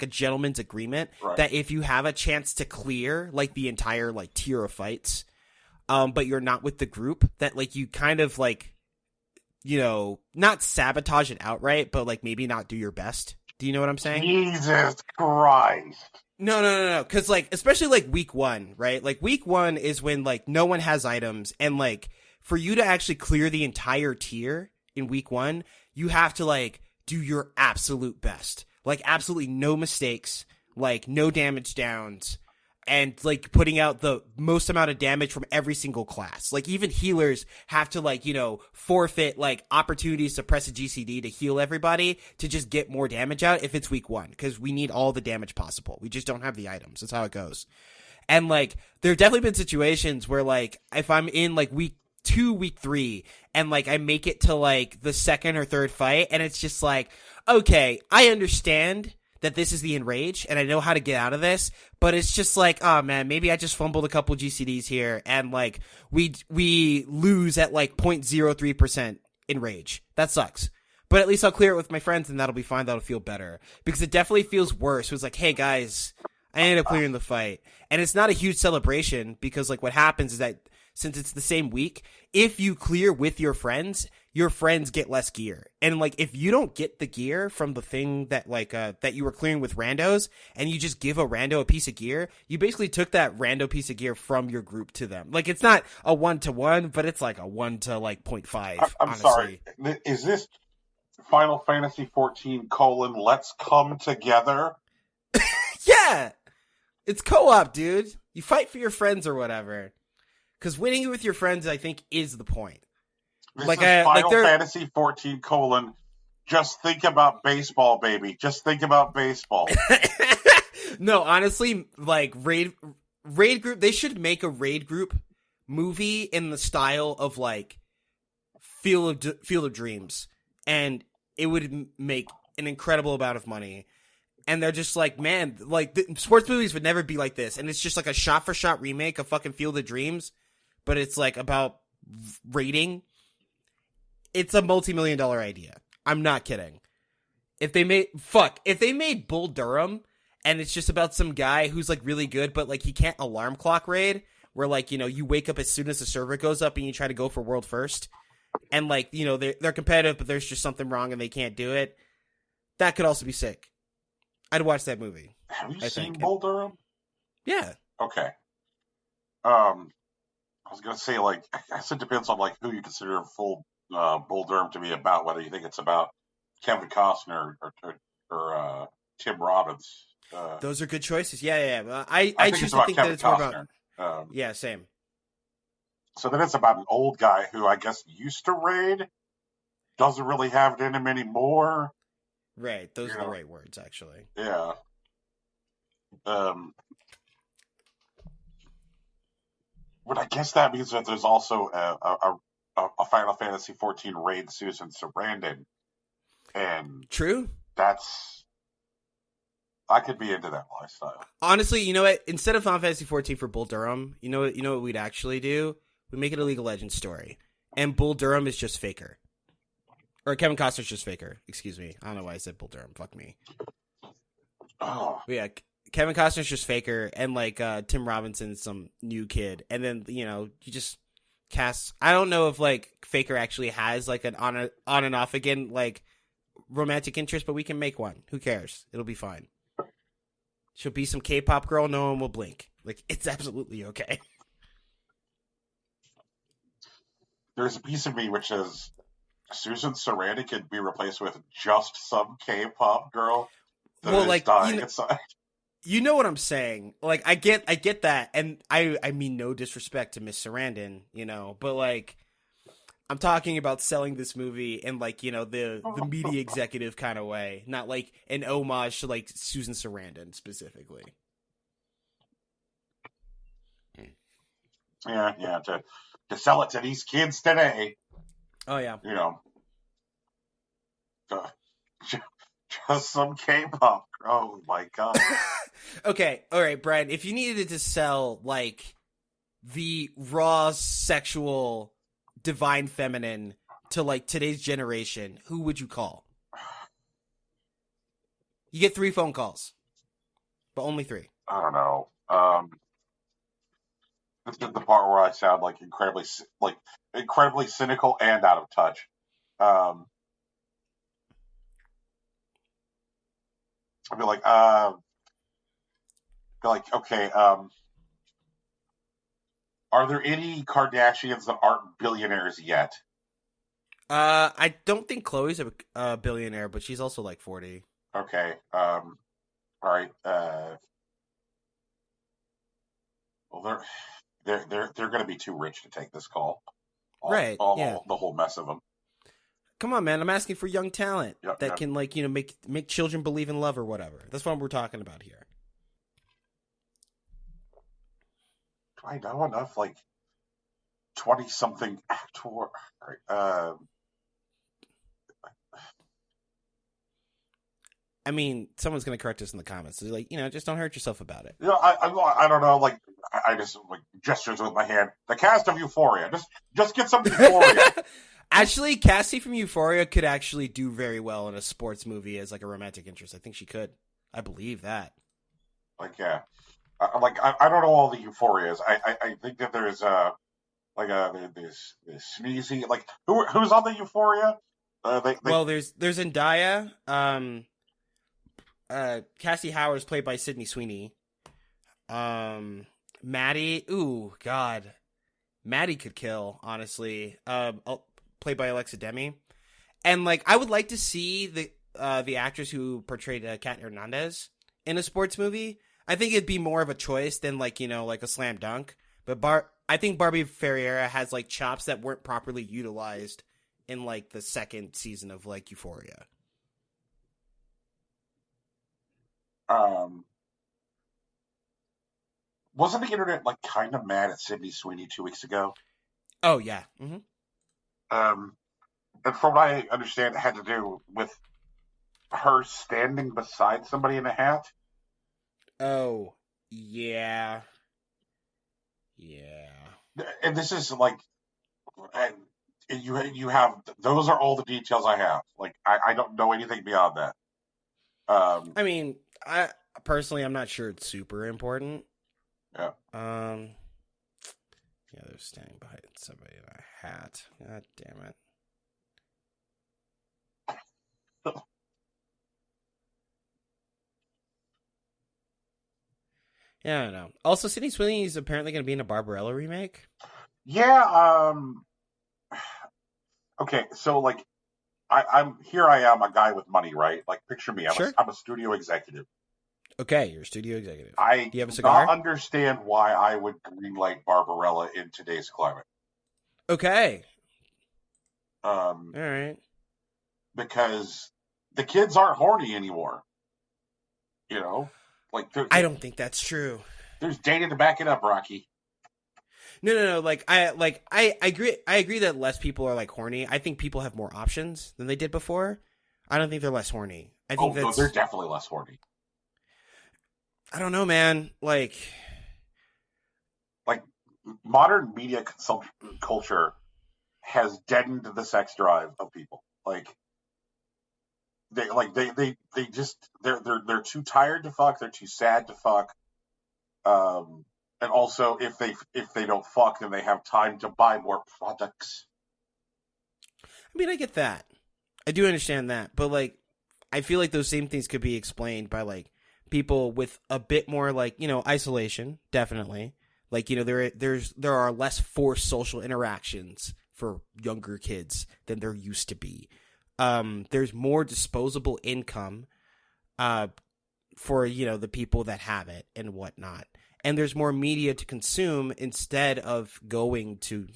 S2: gentleman's agreement, right, that if you have a chance to clear like the entire like tier of fights, but you're not with the group, that like you kind of like, you know, not sabotage it outright, but like maybe not do your best. Do you know what I'm saying?
S1: Jesus Christ.
S2: No. Because like, especially like week 1, right? Like week 1 is when like no one has items, and like for you to actually clear the entire tier in week 1, you have to like do your absolute best. Like absolutely no mistakes, like no damage downs, and like putting out the most amount of damage from every single class. Like even healers have to like, you know, forfeit like opportunities to press a GCD to heal everybody to just get more damage out if it's week 1, because we need all the damage possible. We just don't have the items. That's how it goes. And like there have definitely been situations where like if I'm in like week 2, week 3, and like I make it to like the 2nd or 3rd fight, and it's just like, okay, I understand that this is the Enrage and I know how to get out of this, but it's just like, oh man, maybe I just fumbled a couple GCDs here, and like we lose at like 0.03% Enrage. That sucks. But at least I'll clear it with my friends, and that'll be fine. That'll feel better, because it definitely feels worse. It was like, hey guys, I ended up clearing the fight, and it's not a huge celebration, because like what happens is that since it's the same week, if you clear with your friends get less gear. And like if you don't get the gear from the thing that like that you were clearing with randos, and you just give a rando a piece of gear, you basically took that rando piece of gear from your group to them. Like it's not a 1-to-1, but it's like a 1 to like 0.5.
S1: I'm
S2: honestly.
S1: Sorry. Is this Final Fantasy 14 : Let's Come Together?
S2: Yeah. It's co-op, dude. You fight for your friends or whatever. Because winning with your friends, I think, is the point.
S1: This is Final Fantasy 14 : just think about baseball, baby. Just think about baseball.
S2: No, honestly, like raid group, they should make a raid group movie in the style of like Field of Dreams, and it would make an incredible amount of money. And they're just like, man, like sports movies would never be like this, and it's just like a shot-for-shot remake of fucking Field of Dreams, but it's like about raiding. It's a multi-million-dollar idea. I'm not kidding. If they made Bull Durham and it's just about some guy who's like really good, but like he can't alarm clock raid. Where like you wake up as soon as the server goes up and you try to go for world first, and like they're competitive, but there's just something wrong and they can't do it. That could also be sick. I'd watch that movie.
S1: Have you
S2: I
S1: seen
S2: think.
S1: Bull Durham?
S2: Yeah.
S1: Okay. I was gonna say, like, I guess it depends on like who you consider full Bull Durham to be about. Whether you think it's about Kevin Costner or Tim Robbins.
S2: Those are good choices. Yeah. I
S1: think
S2: choose
S1: it's
S2: to
S1: about
S2: think that
S1: Kevin
S2: it's more about.
S1: Costner. Um,
S2: Yeah, same.
S1: so then it's about an old guy who I guess used to raid, doesn't really have it in him anymore.
S2: Right. Those
S1: You
S2: are the
S1: know,
S2: right words, actually.
S1: yeah. Um, but I guess that means that there's also a Final Fantasy 14 raid Susan Sarandon, and
S2: True.
S1: that's I could be into that lifestyle.
S2: Honestly, you know what? Instead of Final Fantasy 14 for Bull Durham, you know what we'd actually do? We make it a League of Legends story, and Bull Durham is just Faker, or Kevin Costner's just Faker. Excuse me. I don't know why I said Bull Durham. Fuck me.
S1: Oh,
S2: But yeah, Kevin Costner's just Faker, and like Tim Robinson's some new kid, and then you just cast. I don't know if like Faker actually has like an on and off again like romantic interest, but we can make one. Who cares? It'll be fine. She'll be some K-pop girl. No one will blink. Like it's absolutely okay.
S1: there's a piece of me which is Susan Sarandon could be replaced with just some K-pop girl that
S2: Well,
S1: is
S2: like
S1: dying inside.
S2: you know what I'm saying. Like I get that, and I mean no disrespect to Miss Sarandon, but like I'm talking about selling this movie in like the media executive kind of way, not like an homage to like Susan Sarandon specifically.
S1: Yeah. To sell it to these kids today,
S2: Oh yeah.
S1: you know, uh, just some K-pop. Oh my god.
S2: Okay, all right, Brian. If you needed to sell like the raw sexual divine feminine to like today's generation, who would you call? You get 3 phone calls, but only 3.
S1: I don't know. This is the part where I sound like incredibly cynical and out of touch. Um, I'd be like, okay, are there any Kardashians that aren't billionaires yet?
S2: I don't think Chloe's a billionaire, but she's also like 40.
S1: Okay, all right. Well, they're going to be too rich to take this call.
S2: Right? Yeah.
S1: The whole mess of them.
S2: Come on, man. I'm asking for young talent that
S1: Yep.
S2: can like make children believe in love or whatever. That's what we're talking about here.
S1: Do I know enough like 20-something actor?
S2: I mean, someone's gonna correct us in the comments. So, like, just don't hurt yourself about it.
S1: I don't know. Like I just like gestures with my hand. The cast of Euphoria. Just get some Euphoria.
S2: Actually, Cassie from Euphoria could actually do very well in a sports movie as like a romantic interest. I think she could. I believe that.
S1: Like yeah. I don't know all the Euphorias. I think that there's this sneezy like who's on the Euphoria? They
S2: Well, there's Zendaya. Cassie Howard's played by Sydney Sweeney. Maddie. Ooh, God. Maddie could kill, honestly. Played by Alexa Demi. And like, I would like to see the actress who portrayed Kat Hernandez in a sports movie. I think it'd be more of a choice than like like a slam dunk. But I think Barbie Ferreira has like chops that weren't properly utilized in like the second season of like Euphoria.
S1: Wasn't the internet like kind of mad at Sydney Sweeney 2 weeks ago?
S2: Oh yeah. Mm-hmm.
S1: And from what I understand, it had to do with her standing beside somebody in a hat.
S2: Oh yeah. Yeah.
S1: And this is like, and you have those are all the details I have. Like I don't know anything beyond that.
S2: I mean, Personally, I'm not sure it's super important.
S1: Yeah.
S2: Yeah, they're standing behind somebody in a hat. God damn it. Yeah, I don't know. Also, Sydney Sweeney is apparently going to be in a Barbarella remake.
S1: Yeah. Okay. So like, I'm here. I am a guy with money, right? Like, picture me.
S2: Sure.
S1: I'm a studio executive.
S2: Okay, you're a studio executive.
S1: I
S2: Do you have a
S1: do not
S2: cigar?
S1: understand why I would greenlight Barbarella in today's climate.
S2: Okay.
S1: Um,
S2: All right.
S1: because the kids aren't horny anymore. You know, like
S2: I don't think that's true.
S1: there's data to back it up, Rocky.
S2: No. I agree. I agree that less people are like horny. I think people have more options than they did before. I don't think they're less horny. I
S1: Oh
S2: think
S1: no, they're
S2: that's.
S1: definitely less horny.
S2: I don't know, man.
S1: Like modern media consumption culture has deadened the sex drive of people. They just they're too tired to fuck. They're too sad to fuck. And also, if they don't fuck, then they have time to buy more products.
S2: I mean, I get that. I do understand that, but I feel like those same things could be explained by people with a bit more isolation. Definitely, there are less forced social interactions for younger kids than there used to be. There's more disposable income, for the people that have it and whatnot, and there's more media to consume instead of going to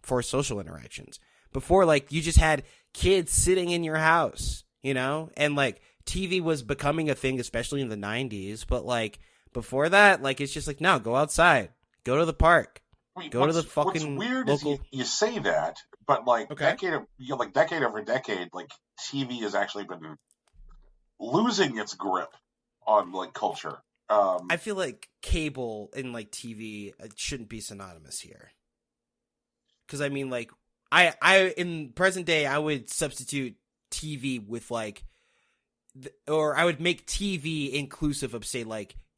S2: for social interactions. Before, you just had kids sitting in your house, and TV was becoming a thing, especially in the 90s. But before that, it's just no, go outside, go to the park, go to the
S1: What's
S2: fucking
S1: weird
S2: local.
S1: is you say that, but
S2: Okay.
S1: decade over decade, TV has actually been losing its grip on culture.
S2: I feel like cable and TV shouldn't be synonymous here. Because I mean, I in present day, I would substitute TV with or I would make TV inclusive of say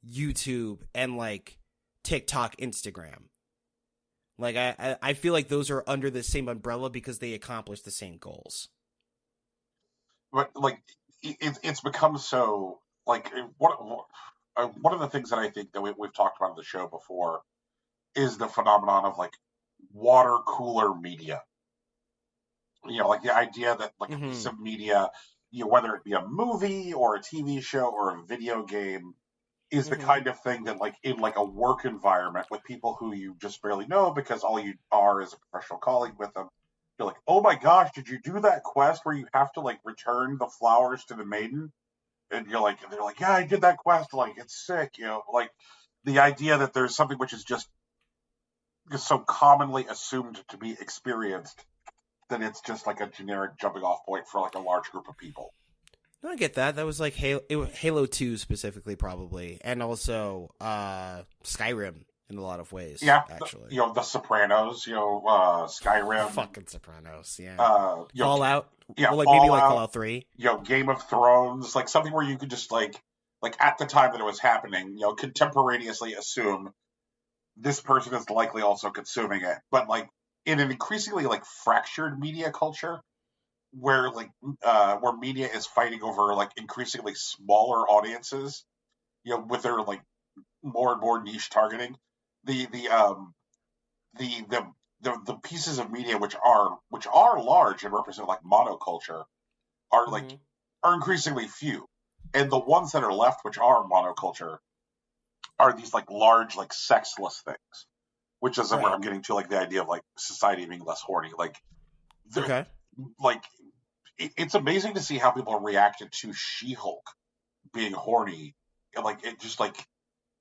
S2: YouTube and TikTok, Instagram. I feel like those are under the same umbrella because they accomplish the same goals.
S1: But it's become so one of the things that I think that we've talked about on the show before is the phenomenon of water cooler media. The idea that a piece of media, whether it be a movie or a TV show or a video game, is the kind of thing that in a work environment with people who you just barely know because all you are is a professional colleague with them. You're like, oh my gosh, did you do that quest where you have to return the flowers to the maiden? And they're like, yeah, I did that quest. It's sick, the idea that there's something which is just so commonly assumed to be experienced that it's just a generic jumping off point for a large group of people.
S2: No, I get that. That was Halo 2 specifically, probably, and also Skyrim in a lot of ways.
S1: Yeah,
S2: actually,
S1: The Sopranos, Skyrim,
S2: fucking Sopranos, yeah,
S1: Fallout,
S2: yeah,
S1: Fallout,
S2: maybe Fallout 3,
S1: Game of Thrones, something where you could just at the time that it was happening, contemporaneously assume this person is likely also consuming it, but in an increasingly fractured media culture where media is fighting over increasingly smaller audiences, with their more and more niche targeting, the the the the the pieces of media which are large and represent monoculture are are increasingly few, and the ones that are left which are monoculture are these large sexless things, which is where I'm getting to the idea of society being less horny.
S2: Okay.
S1: It's amazing to see how people reacted to She-Hulk being horny, it just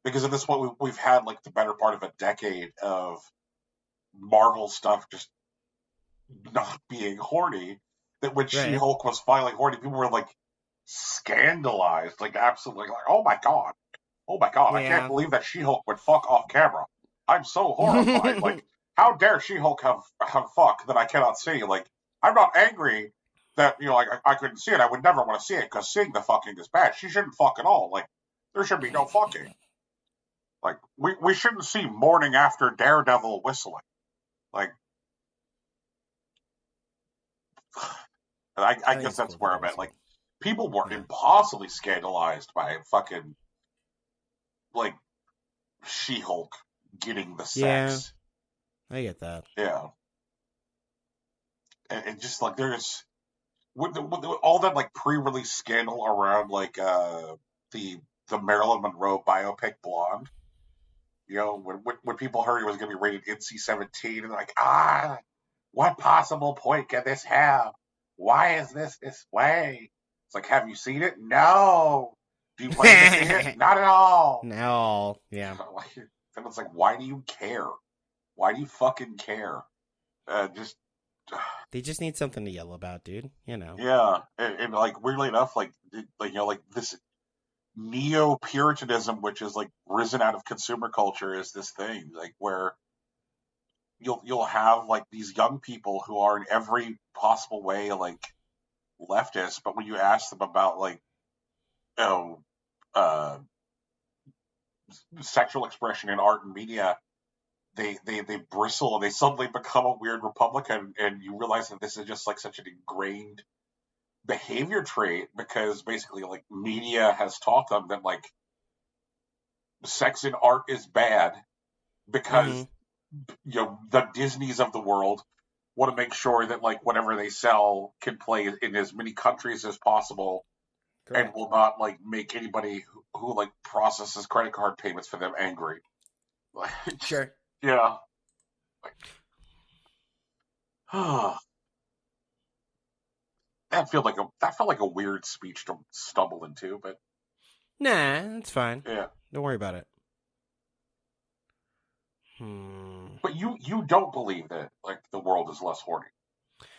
S1: because at this point we've had the better part of a decade of Marvel stuff just not being horny. That when She-Hulk was finally horny, people were scandalized, absolutely oh my god, I can't believe that She-Hulk would fuck off camera. I'm so horrified. How dare She-Hulk have fuck that I cannot see? I'm not angry that I couldn't see it. I would never want to see it because seeing the fucking is bad. She shouldn't fuck at all. There should be no fucking. Like, we shouldn't see morning after Daredevil whistling. Like, I
S2: I think
S1: guess
S2: it's
S1: that's
S2: cool that
S1: where
S2: they
S1: I'm at.
S2: whistle.
S1: Like, people were
S2: Yeah.
S1: impossibly scandalized by fucking, like, She-Hulk getting the
S2: Yeah,
S1: sex.
S2: I get that.
S1: Yeah. And just, like, there's, all that, like, pre-release scandal around, like, the, the Marilyn Monroe biopic Blonde. You know, when people heard it was going to be rated NC-17, and they're like, what possible point can this have? Why is this way? It's like, have you seen it? No. Do you plan to see it? Not at all.
S2: No, yeah.
S1: Then it's like, why do you care? Why do you fucking care? Just
S2: They just need something to yell about, dude. You know.
S1: yeah, and like weirdly enough, like this neo Puritanism, which is like risen out of consumer culture, is this thing like where you'll have like these young people who are in every possible way like leftist, but when you ask them about like oh uh, sexual expression in art and media, they bristle and they suddenly become a weird Republican, and you realize that this is just like such an ingrained behavior trait because basically like media has taught them that like sex in art is bad
S2: Mm-hmm.
S1: because the Disneys of the world want to make sure that like whatever they sell can play in as many countries as possible and
S2: Correct.
S1: will not like make anybody who like processes credit card payments for them angry.
S2: Sure.
S1: Yeah. That felt like a weird speech to stumble into, but
S2: Nah, it's fine.
S1: yeah.
S2: Don't worry about it. Hmm.
S1: But you don't believe that like the world is less horny.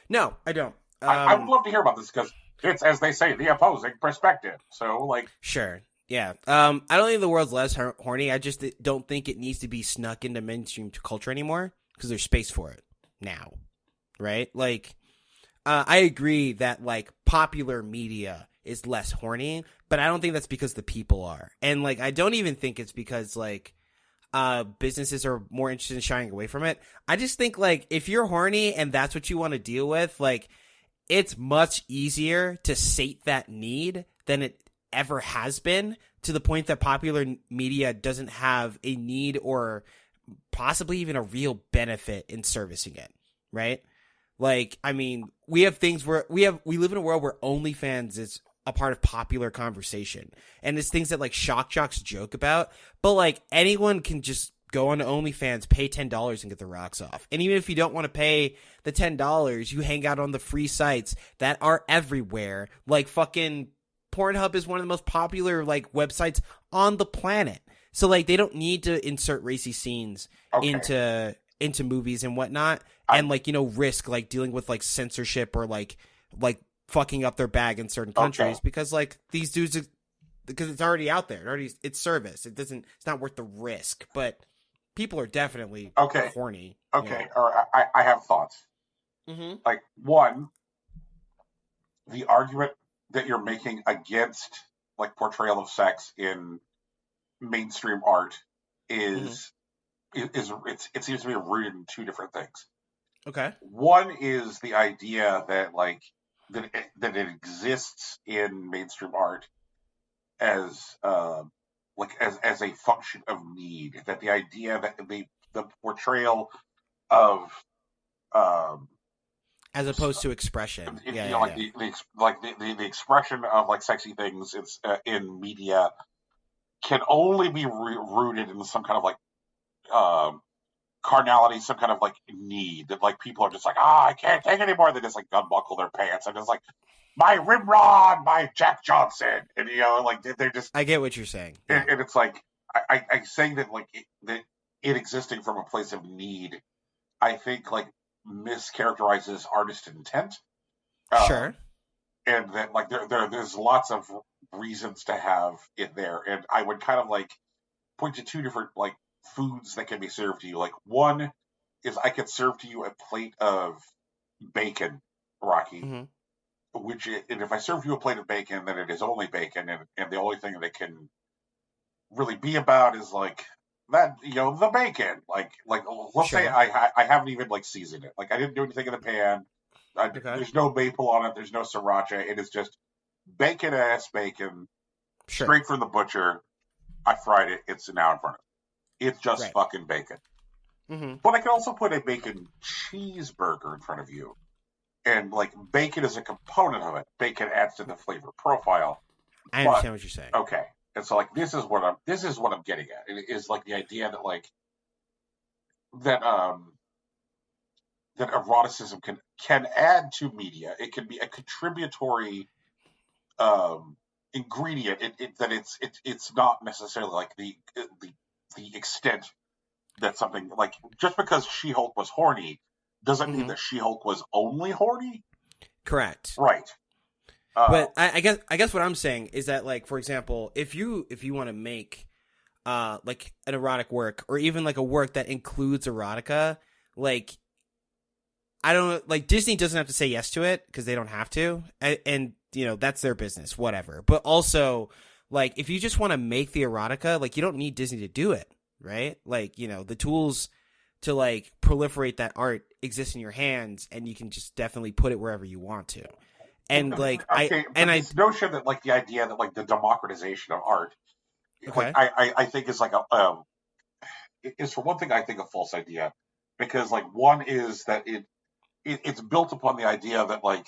S2: No, I don't.
S1: I would love to hear about this because it's, as they say, the opposing perspective. So like
S2: Sure. Yeah. I don't think the world's less horny. I just don't think it needs to be snuck into mainstream culture anymore because there's space for it now. Right? Like, I agree that like popular media is less horny, but I don't think that's because the people are. And like, I don't even think it's because like, businesses are more interested in shying away from it. I just think like if you're horny and that's what you want to deal with, like it's much easier to sate that need than it ever has been, to the point that popular media doesn't have a need or possibly even a real benefit in servicing it, right? Like, I mean, we have things where we live in a world where OnlyFans is a part of popular conversation, and it's things that like shock jocks joke about, but like anyone can just go on to OnlyFans, pay $10 and get the rocks off. And even if you don't want to pay the $10, you hang out on the free sites that are everywhere. Like fucking Pornhub is one of the most popular like websites on the planet. So like they don't need to insert racy scenes
S1: okay,
S2: into movies and whatnot,
S1: I
S2: and like risk like dealing with like censorship or like fucking up their bag in certain
S1: okay,
S2: countries because like these dudes because it's already out there. It's service. It's not worth the risk. But people are definitely
S1: okay,
S2: horny.
S1: okay. Or I have thoughts.
S2: Mm-hmm.
S1: Like one, the argument that you're making against like portrayal of sex in mainstream art
S2: Mm-hmm.
S1: is it seems to be rooted in two different things.
S2: Okay.
S1: One is the idea that like that it exists in mainstream art as like as a function of need. That the idea that the portrayal of um,
S2: As opposed to expression. Yeah, yeah,
S1: like
S2: yeah.
S1: the expression of like sexy things in media can only be rooted in some kind of like um, carnality, some kind of like need that like people are just like, I can't take anymore. They just like unbuckle their pants and it's like my Rimrod, my Jack Johnson, and like they're just
S2: I get what you're saying. Yeah.
S1: and it's like I saying that like that it existing from a place of need, I think like mischaracterizes artist intent, um,
S2: Sure.
S1: and that like there's lots of reasons to have it there, and I would kind of like point to two different like foods that can be served to you. Like one is I could serve to you a plate of bacon, Rocky,
S2: Mm-hmm.
S1: and if I serve you a plate of bacon, then it is only bacon, and the only thing that can really be about is like that, the bacon. Like let's say
S2: Sure.
S1: I haven't even like seasoned it. Like I didn't do anything in the pan.
S2: Okay.
S1: There's no maple on it. There's no sriracha. It is just bacon ass bacon
S2: Sure.
S1: straight from the butcher. I fried it. It's now in front of me. It's just
S2: Right.
S1: fucking bacon.
S2: Mm-hmm.
S1: But I can also put a bacon cheeseburger in front of you, and like bacon is a component of it. Bacon adds to the flavor profile.
S2: I
S1: But
S2: understand what you're saying.
S1: okay, and so like this is what I'm getting at. It is like the idea that like that that eroticism can add to media. It can be a contributory um ingredient. That it's not necessarily like the extent that something like just because She-Hulk was horny doesn't mean
S2: Mm-hmm.
S1: that She-Hulk was only horny.
S2: Correct.
S1: Right.
S2: But I guess what I'm saying is that, like, for example, if you want to make like an erotic work, or even like a work that includes erotica, like, I don't, like, Disney doesn't have to say yes to it because they don't have to, and that's their business, whatever. But also, like, if you just want to make the erotica, like, you don't need Disney to do it, right? Like, the tools to like proliferate that art exist in your hands, and you can just definitely put it wherever you want to. And like I
S1: Okay,
S2: and
S1: but
S2: I
S1: this notion that like the idea that like the democratization of art, like
S2: okay,
S1: I think is like is for one thing I think a false idea, because like one is that it's built upon the idea that like,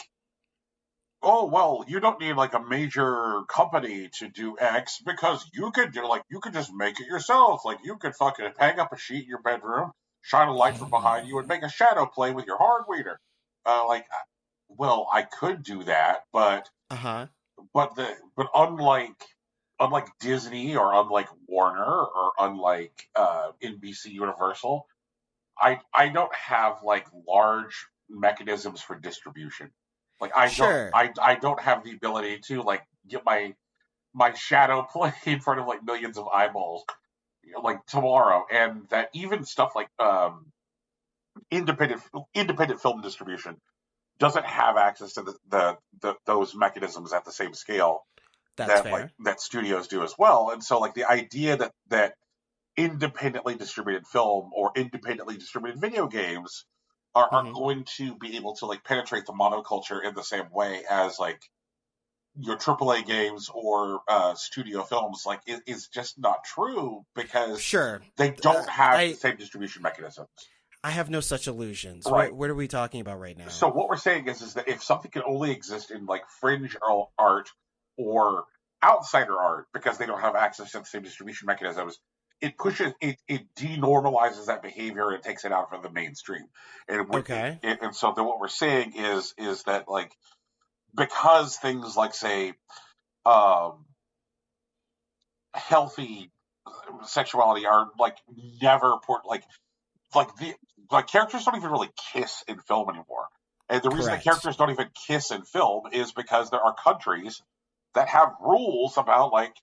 S1: oh well, you don't need like a major company to do X because you could just make it yourself. Like you could fucking hang up a sheet in your bedroom, shine a light from behind you, and make a shadow play with your hard weeder. Like, well, I could do that, but
S2: uh-huh,
S1: unlike Disney or unlike Warner or unlike NBC Universal, I don't have like large mechanisms for distribution. Like
S2: sure,
S1: I don't have the ability to like get my shadow play in front of like millions of eyeballs, like tomorrow. And that even stuff like independent independent film distribution doesn't have access to those mechanisms at the same scale
S2: that's
S1: that like
S2: fair.
S1: that studios do as well. And so like the idea that independently distributed film or independently distributed video games are
S2: Hmm.
S1: going to be able to like penetrate the monoculture in the same way as like your AAA games or studio films, like is just not true because
S2: Sure.
S1: they don't have the
S2: I
S1: same distribution mechanisms.
S2: I have no such illusions.
S1: Right.
S2: What are we talking about right now?
S1: So what we're saying is that if something can only exist in like fringe art or outsider art because they don't have access to the same distribution mechanisms, it denormalizes that behavior and takes it out from the mainstream.
S2: Okay.
S1: And so then what we're saying is that like because things like say um, healthy sexuality are like never like the like characters don't even really kiss in film anymore. And the reason that
S2: Correct.
S1: characters don't even kiss in film is because there are countries that have rules about like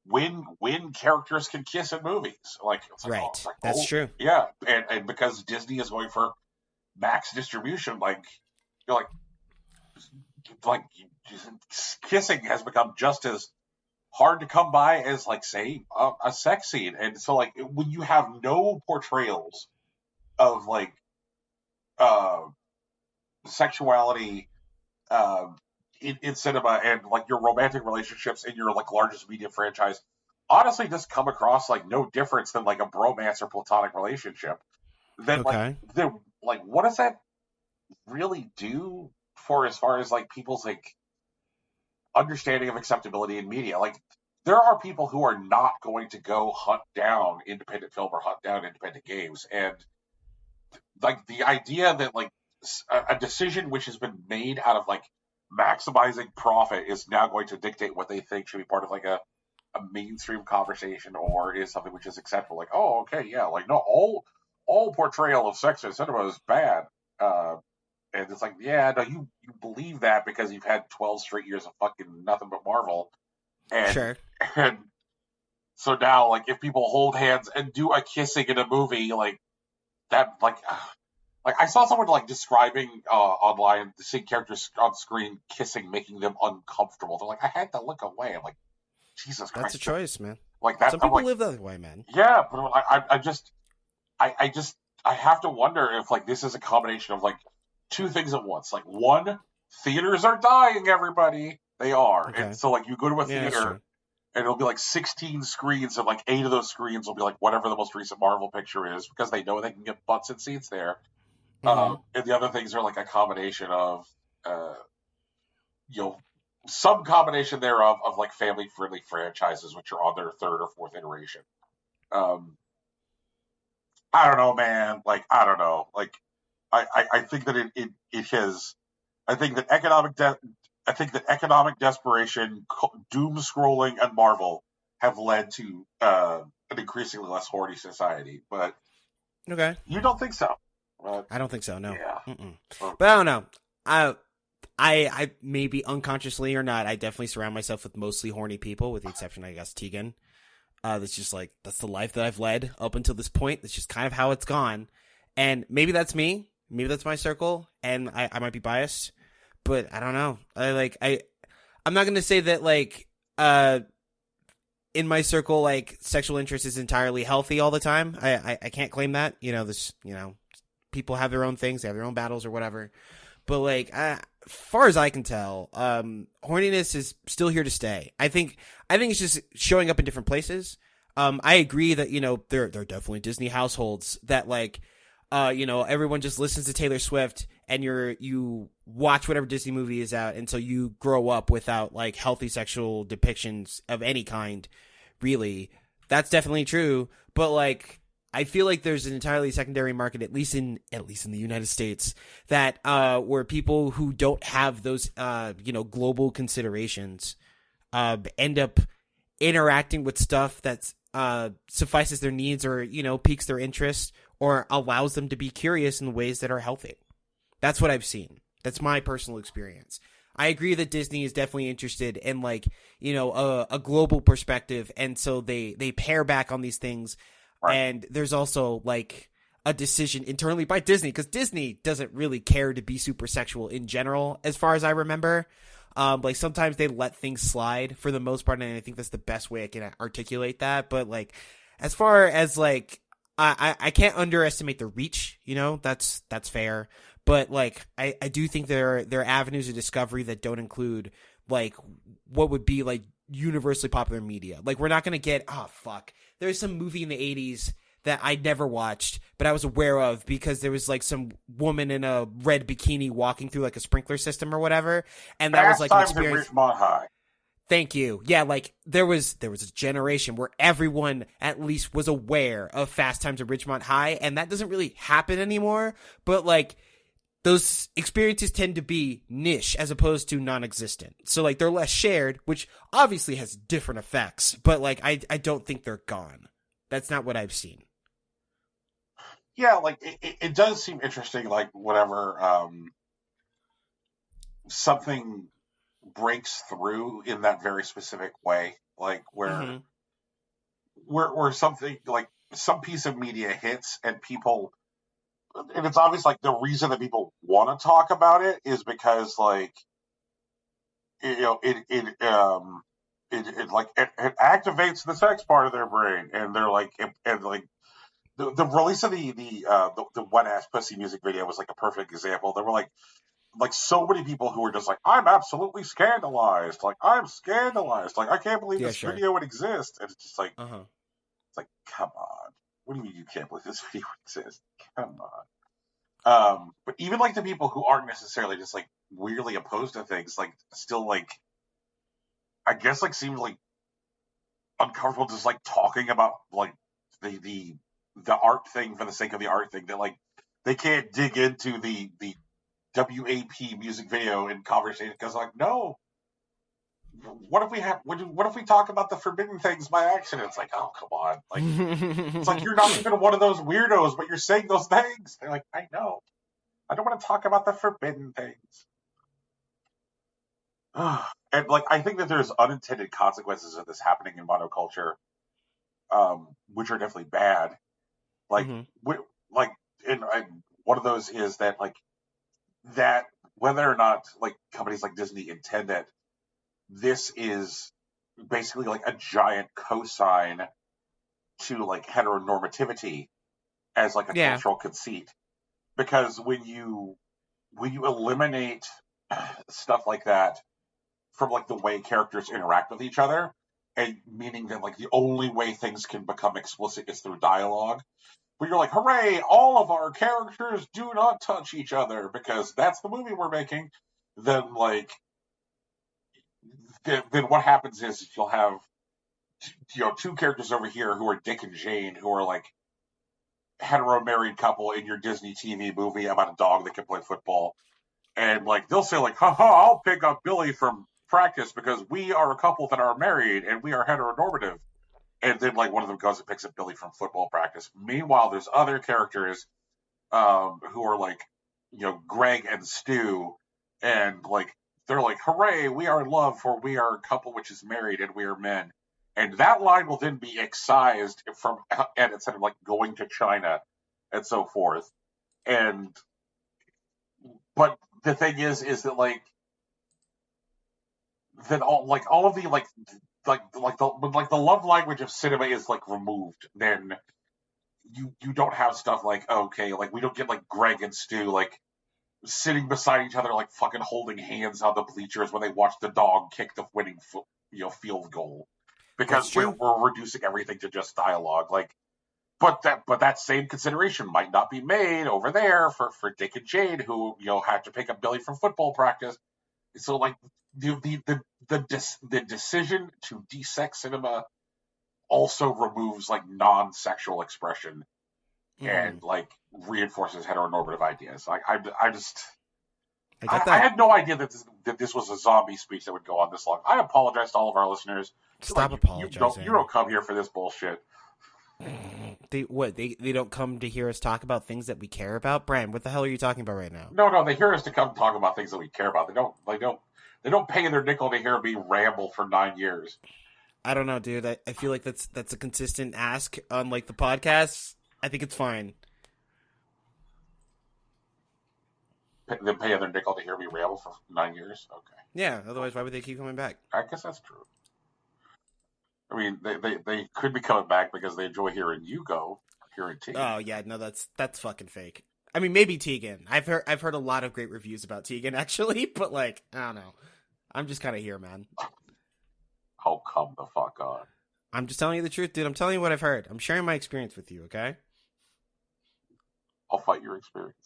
S1: when characters can kiss in movies. Like it's
S2: Right.
S1: like
S2: That's
S1: oh
S2: true.
S1: yeah, and because Disney is going for max distribution, like you're like kissing has become just as hard to come by as like say a sex scene. And so like when you have no portrayals of like uh sexuality um, in cinema and like your romantic relationships in your like largest media franchise honestly just come across like no difference than like a bromance or platonic relationship, then
S2: Okay.
S1: what does that really do for as far as like people's like understanding of acceptability in media? Like there are people who are not going to go hunt down independent film or hunt down independent games, and like the idea that like a decision which has been made out of like maximizing profit is now going to dictate what they think should be part of like a mainstream conversation or is something which is acceptable. Like, oh, okay, yeah, like no, all portrayal of sex in cinema is bad. And it's like, yeah, no, you believe that because you've had 12 straight years of fucking nothing but Marvel, and
S2: Sure.
S1: and so now like if people hold hands and do a kissing in a movie like that, like I saw someone like describing seeing characters on screen kissing, making them uncomfortable. They're like, I had to look away. I'm like, Jesus
S2: That's a
S1: Christ,
S2: choice, man.
S1: like that.
S2: Some
S1: I'm
S2: people
S1: like,
S2: live the other way, man.
S1: yeah, but I just, I have to wonder if like this is a combination of like two things at once. Like one, theaters are dying, everybody. They are. And
S2: Okay.
S1: so like you go to a
S2: Yeah, that's
S1: theater
S2: true.
S1: and it'll be like 16 screens and like 8 of those screens will be like whatever the most recent Marvel picture is because they know they can get butts and seats there.
S2: Mm-hmm.
S1: And the other things are like a combination of, uh, you know, some combination thereof of like family friendly franchises, which are on their third or fourth iteration. Um, I don't know, man. Like, I don't know. Like, I think that it has. I think that I think that economic desperation, doom scrolling, and Marvel have led to an increasingly less horny society. But
S2: Okay.
S1: you don't think so? But
S2: I don't think so. No.
S1: yeah.
S2: Mm-mm.
S1: Well,
S2: But I don't know. I I maybe unconsciously or not, I definitely surround myself with mostly horny people, with the exception, I guess, Tegan. That's just like that's the life that I've led up until this point. That's just kind of how it's gone, and maybe that's me. Maybe that's my circle, and I might be biased, but I don't know. I'm not gonna say that like in my circle like sexual interest is entirely healthy all the time. I can't claim that. This people have their own things, they have their own battles or whatever. But like, as far as I can tell, horniness is still here to stay. I think it's just showing up in different places. I agree that there are definitely Disney households that like, everyone just listens to Taylor Swift and you watch whatever Disney movie is out, and so you grow up without like healthy sexual depictions of any kind. Really, that's definitely true. But like, I feel like there's an entirely secondary market, at least in the United States, that where people who don't have those global considerations end up interacting with stuff that suffices their needs or piques their interest or allows them to be curious in ways that are healthy. That's what I've seen. That's my personal experience. I agree that Disney is definitely interested in like a global perspective, and so they pare back on these things.
S1: right.
S2: And there's also like a decision internally by Disney, because Disney doesn't really care to be super sexual in general, as far as I remember. Like sometimes they let things slide for the most part, and I think that's the best way I can articulate that. But like, as far as like, I can't underestimate the reach. That's fair. But like, I do think there are avenues of discovery that don't include like what would be like universally popular media. Like we're not gonna get there's some movie in the 80s that I never watched, but I was aware of because there was like some woman in a red bikini walking through like a sprinkler system or whatever, and that was
S1: Fast
S2: like an
S1: Times at
S2: experience.
S1: Ridgemont High.
S2: Thank you. Yeah, like there was a generation where everyone at least was aware of Fast Times at Ridgemont High, and that doesn't really happen anymore. But like those experiences tend to be niche as opposed to non-existent. So like they're less shared, which obviously has different effects, but like I don't think they're gone. That's not what I've seen.
S1: Yeah, like it does seem interesting. Like whenever something breaks through in that very specific way, like where
S2: Mhm.
S1: where something like some piece of media hits and people, and it's obvious like the reason that people want to talk about it is because like you know it like it activates the sex part of their brain, and they're like and like the release of the wet ass pussy music video was like a perfect example. There were like so many people who were just like, I'm absolutely scandalized. Like I'm scandalized. Like I can't believe
S2: Yeah,
S1: this
S2: sure.
S1: video would exist. And it's just like
S2: Uh-huh.
S1: it's like come on. What do you mean you can't believe this video exists? Come on. But even like the people who aren't necessarily just like weirdly opposed to things, like still like I guess like seems like uncomfortable just like talking about like the the the art thing for the sake of the art thing. That like they can't dig into the WAP music video in conversation because like no, what if we talk about the forbidden things by accident? It's like oh come on, like it's like you're not even one of those weirdos, but you're saying those things. They're like I know, I don't want to talk about the forbidden things. And like I think that there's unintended consequences of this happening in monoculture, which are definitely bad. Like,
S2: Mhm.
S1: like, and one of those is that like that whether or not like companies like Disney intend that this is basically like a giant cosign to like heteronormativity as like a
S2: Yeah.
S1: cultural conceit. Because when you eliminate stuff like that from like the way characters interact with each other, and meaning that like the only way things can become explicit is through dialogue, where you're like, hooray, all of our characters do not touch each other because that's the movie we're making, then like then what happens is you'll have two characters over here who are Dick and Jane who are like hetero married couple in your Disney TV movie about a dog that can play football. And like they'll say like, haha, I'll pick up Billy from practice because we are a couple that are married and we are heteronormative. And then like one of them goes and picks up Billy from football practice. Meanwhile, there's other characters who are like, Greg and Stu, and like they're like, hooray, we are in love, for we are a couple which is married and we are men. And that line will then be excised from and instead of like going to China and so forth. And but the thing is that like that all of the the love language of cinema is like removed, then you don't have stuff like, okay, like we don't get like Greg and Stu like sitting beside each other like fucking holding hands on the bleachers when they watch the dog kick the winning field goal,
S2: That's
S1: because
S2: true.
S1: we're reducing everything to just dialogue. Like, but that same consideration might not be made over there for Dick and Jane, who had to pick up Billy from football practice. So like the decision to desex cinema also removes like non-sexual expression
S2: Mm-hmm.
S1: and like reinforces heteronormative ideas. Like I just
S2: I get
S1: I
S2: that.
S1: had no idea that this was a zombie speech that would go on this long. I apologize to all of our listeners. Like
S2: Stop
S1: you
S2: apologizing.
S1: don't come here for this bullshit.
S2: They don't come to hear us talk about things that we care about? Brian, what the hell are you talking about right now?
S1: No, they hear us to come talk about things that we care about. They don't pay their nickel to hear me ramble for 9 years.
S2: I don't know, dude. I feel like that's a consistent ask on like the podcast. I think it's fine.
S1: They pay their nickel to hear me ramble for 9 years. Okay,
S2: Yeah, otherwise why would they keep coming back?
S1: I guess that's true. I mean, they could be coming back because they enjoy hearing you go, hearing Tegan.
S2: Oh yeah, no, that's fucking fake. I mean, maybe Tegan. I've heard a lot of great reviews about Tegan actually, but like I don't know. I'm just kind of here, man.
S1: Oh, come the fuck on.
S2: I'm just telling you the truth, dude. I'm telling you what I've heard. I'm sharing my experience with you, okay?
S1: I'll fight your experience.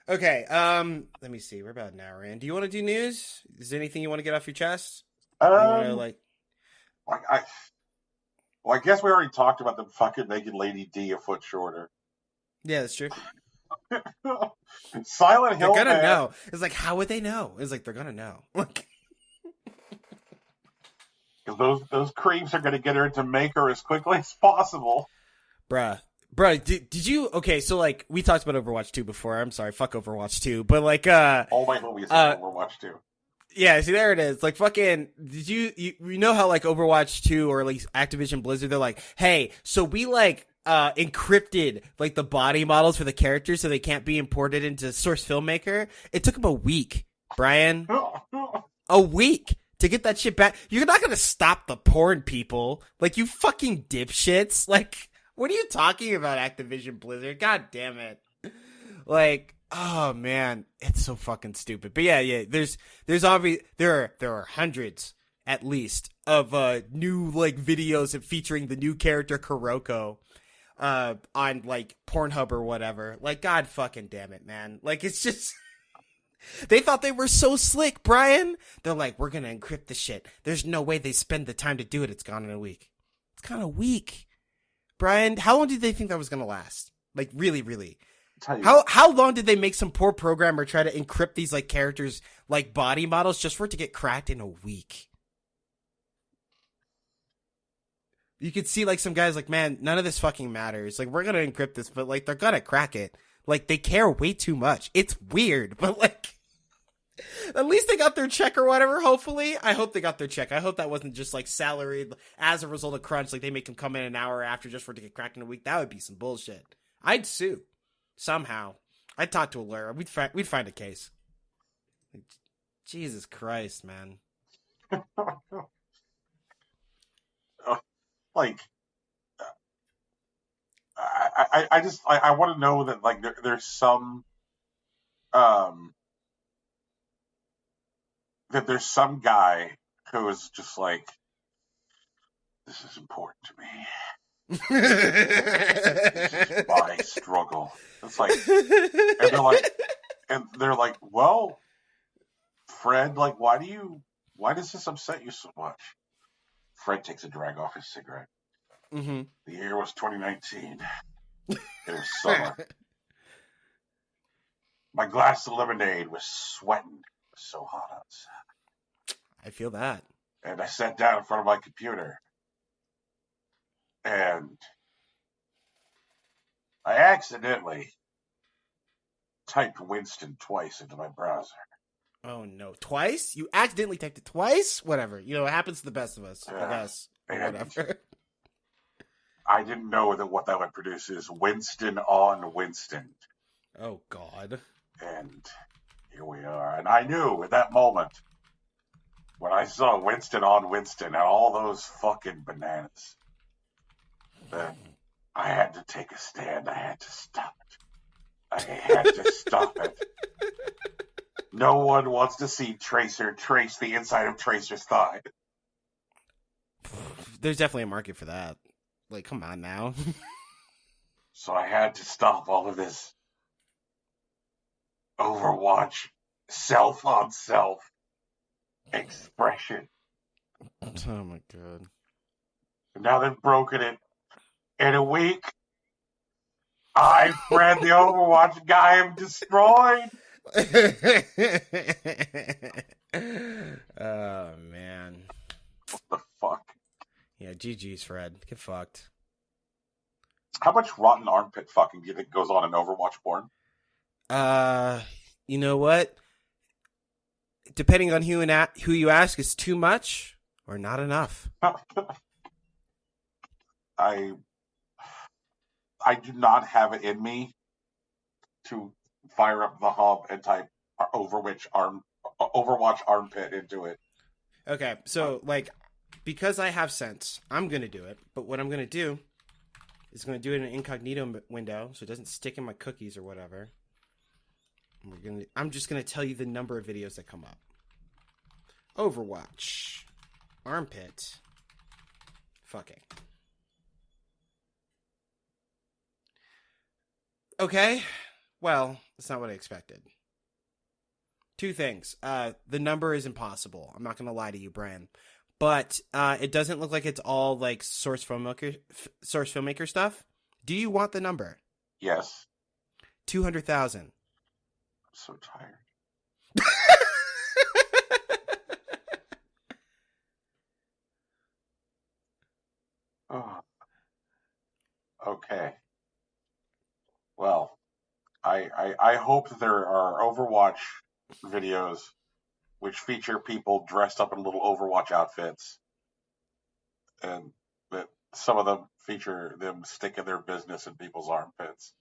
S2: Okay, let me see. We're about an hour in. Do you want to do news? Is there anything you want to get off your chest? Or you want to
S1: Um,
S2: like
S1: like I guess we already talked about the fucking naked Lady D a foot shorter.
S2: Yeah, that's true.
S1: Silent
S2: They're
S1: Hill,
S2: gonna
S1: man.
S2: know. It's like, how would they know? It's like they're gonna know. Like,
S1: Because those creeps are going to get her to make her as quickly as possible.
S2: bruh, did you? Okay, so like we talked about Overwatch 2 before. I'm sorry, fuck Overwatch 2, but like,
S1: All my movies are Overwatch too.
S2: yeah, see there it is. Like fucking, did you know how like Overwatch 2 or at least Activision Blizzard, they're like, hey, so we like encrypted like the body models for the characters so they can't be imported into Source Filmmaker. It took them a week, Brian. A week to get that shit back. You're not gonna stop the porn people. Like, you fucking dipshits. Like, what are you talking about, Activision Blizzard? God damn it. Like, oh man, it's so fucking stupid. But yeah, there's obvious there are hundreds at least of new like videos of featuring the new character Kuroko on like Pornhub or whatever. Like, god fucking damn it, man. Like, it's just they thought they were so slick, Brian. They're like, we're gonna encrypt the shit. There's no way they spend the time to do it. It's gone in a week. It's gone a week. Brian, how long did they think that was gonna last? Like, really, really.
S1: Tell you what,
S2: How long did they make some poor programmer try to encrypt these like characters like body models just for it to get cracked in a week? You could see like some guys like, man, none of this fucking matters. Like, we're gonna encrypt this, but like they're gonna crack it. Like, they care way too much. It's weird, but like at least they got their check or whatever, hopefully. I hope they got their check. I hope that wasn't just like salaried as a result of crunch, like they make them come in an hour after just for it to get cracked in a week. That would be some bullshit. I'd sue. Somehow. I'd talk to a lawyer. We'd find a case. Jesus Christ, man.
S1: Like, I want to know that like there's some um that there's some guy who is just like, this is important to me. This is my struggle. It's like, and they're like, well, Fred, like, why does this upset you so much? Fred takes a drag off his cigarette.
S2: Mm-hmm.
S1: The year was 2019. It was summer. My glass of lemonade was sweating. It was so hot outside.
S2: I feel that.
S1: And I sat down in front of my computer. And I accidentally typed Winston twice into my browser.
S2: Oh no, twice? You accidentally typed it twice? Whatever. You know, it happens to the best of us, I guess. Whatever.
S1: I didn't know that what that would produce is Winston on Winston.
S2: Oh God.
S1: And here we are. And I knew at that moment, when I saw Winston on Winston and all those fucking bananas, that I had to take a stand. I had to stop it. I had to stop it. No one wants to see Tracer trace the inside of Tracer's thigh.
S2: There's definitely a market for that. Like, come on now.
S1: So I had to stop all of this Overwatch self-on-self expression.
S2: Oh my God.
S1: And now they've broken it. In a week, I, Fred, the Overwatch guy, am destroyed.
S2: Oh man.
S1: What the fuck?
S2: Yeah, GG's, Fred. Get fucked.
S1: How much rotten armpit fucking do you think goes on in Overwatch porn?
S2: You know what? Depending on who you ask, is too much or not enough.
S1: I do not have it in me to fire up the hub and type Overwatch armpit into it.
S2: Okay, so like, because I have sense, I'm gonna do it. But what I'm gonna do is going to do it in an incognito window, so it doesn't stick in my cookies or whatever. I'm just gonna tell you the number of videos that come up. Overwatch, armpit, fucking. Okay, well, that's not what I expected. Two things. The number is impossible. I'm not gonna lie to you, Brian, but it doesn't look like it's all like source filmmaker stuff. Do you want the number?
S1: Yes.
S2: 200,000.
S1: I'm so tired. Oh. Okay. Well, I hope that there are Overwatch videos which feature people dressed up in little Overwatch outfits, and that some of them feature them sticking their business in people's armpits.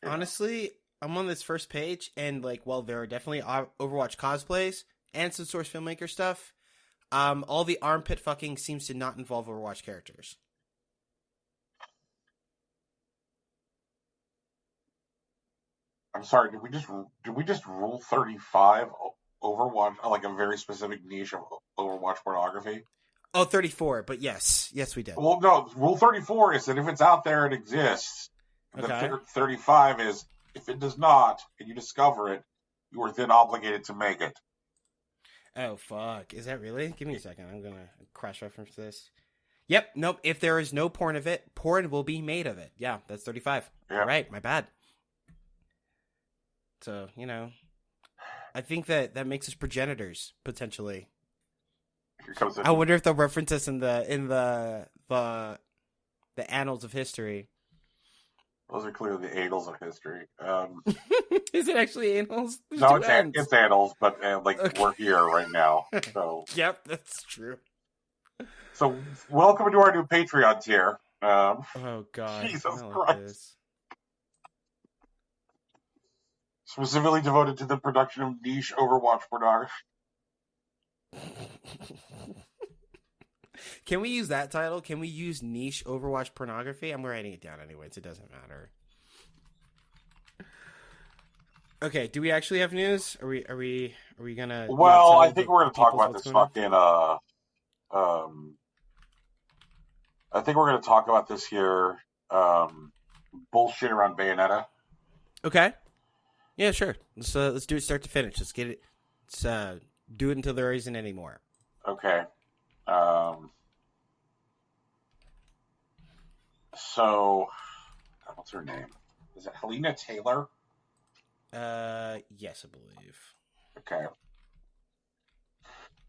S2: Honestly, I'm on this first page, and like, while there are definitely Overwatch cosplays and some source filmmaker stuff, all the armpit fucking seems to not involve Overwatch characters.
S1: I'm sorry. Did we just rule 35 Overwatch, like a very specific niche of Overwatch pornography?
S2: Oh, 34, but yes, we did.
S1: Well, no. Rule 34 is that if it's out there, it exists.
S2: Okay.
S1: 35 is if it does not, and you discover it, you are then obligated to make it.
S2: Oh, fuck. Is that really? Give me a second. I'm going to cross-reference this. Yep. Nope. If there is no porn of it, porn will be made of it. Yeah, that's 35.
S1: Yeah.
S2: All right. My bad. So, I think that makes us progenitors, potentially.
S1: Here comes
S2: I wonder if they'll reference us in the annals of history.
S1: Those are clearly the annals of history.
S2: Is it actually annals? There's
S1: no,
S2: it's
S1: annals, but okay. We're here right now. So
S2: yep, that's true.
S1: So welcome to our new Patreon tier.
S2: Oh God,
S1: Jesus Christ! specifically devoted to the production of niche Overwatch pornography.
S2: Can we use that title? Can we use niche Overwatch pornography? I'm writing it down anyways. It doesn't matter. Okay. Do we actually have news? Are we gonna
S1: Well, I
S2: tell
S1: think
S2: the
S1: we're going to talk
S2: peoples
S1: about
S2: what's
S1: this
S2: going on?
S1: fucking um I think we're going to talk about this here bullshit around Bayonetta.
S2: Okay. Yeah, sure. Let's do it start to finish. Let's get it. Let's do it until there isn't any more.
S1: Okay. Um so what's her name? Is it Helena Taylor?
S2: Yes, I believe.
S1: Okay.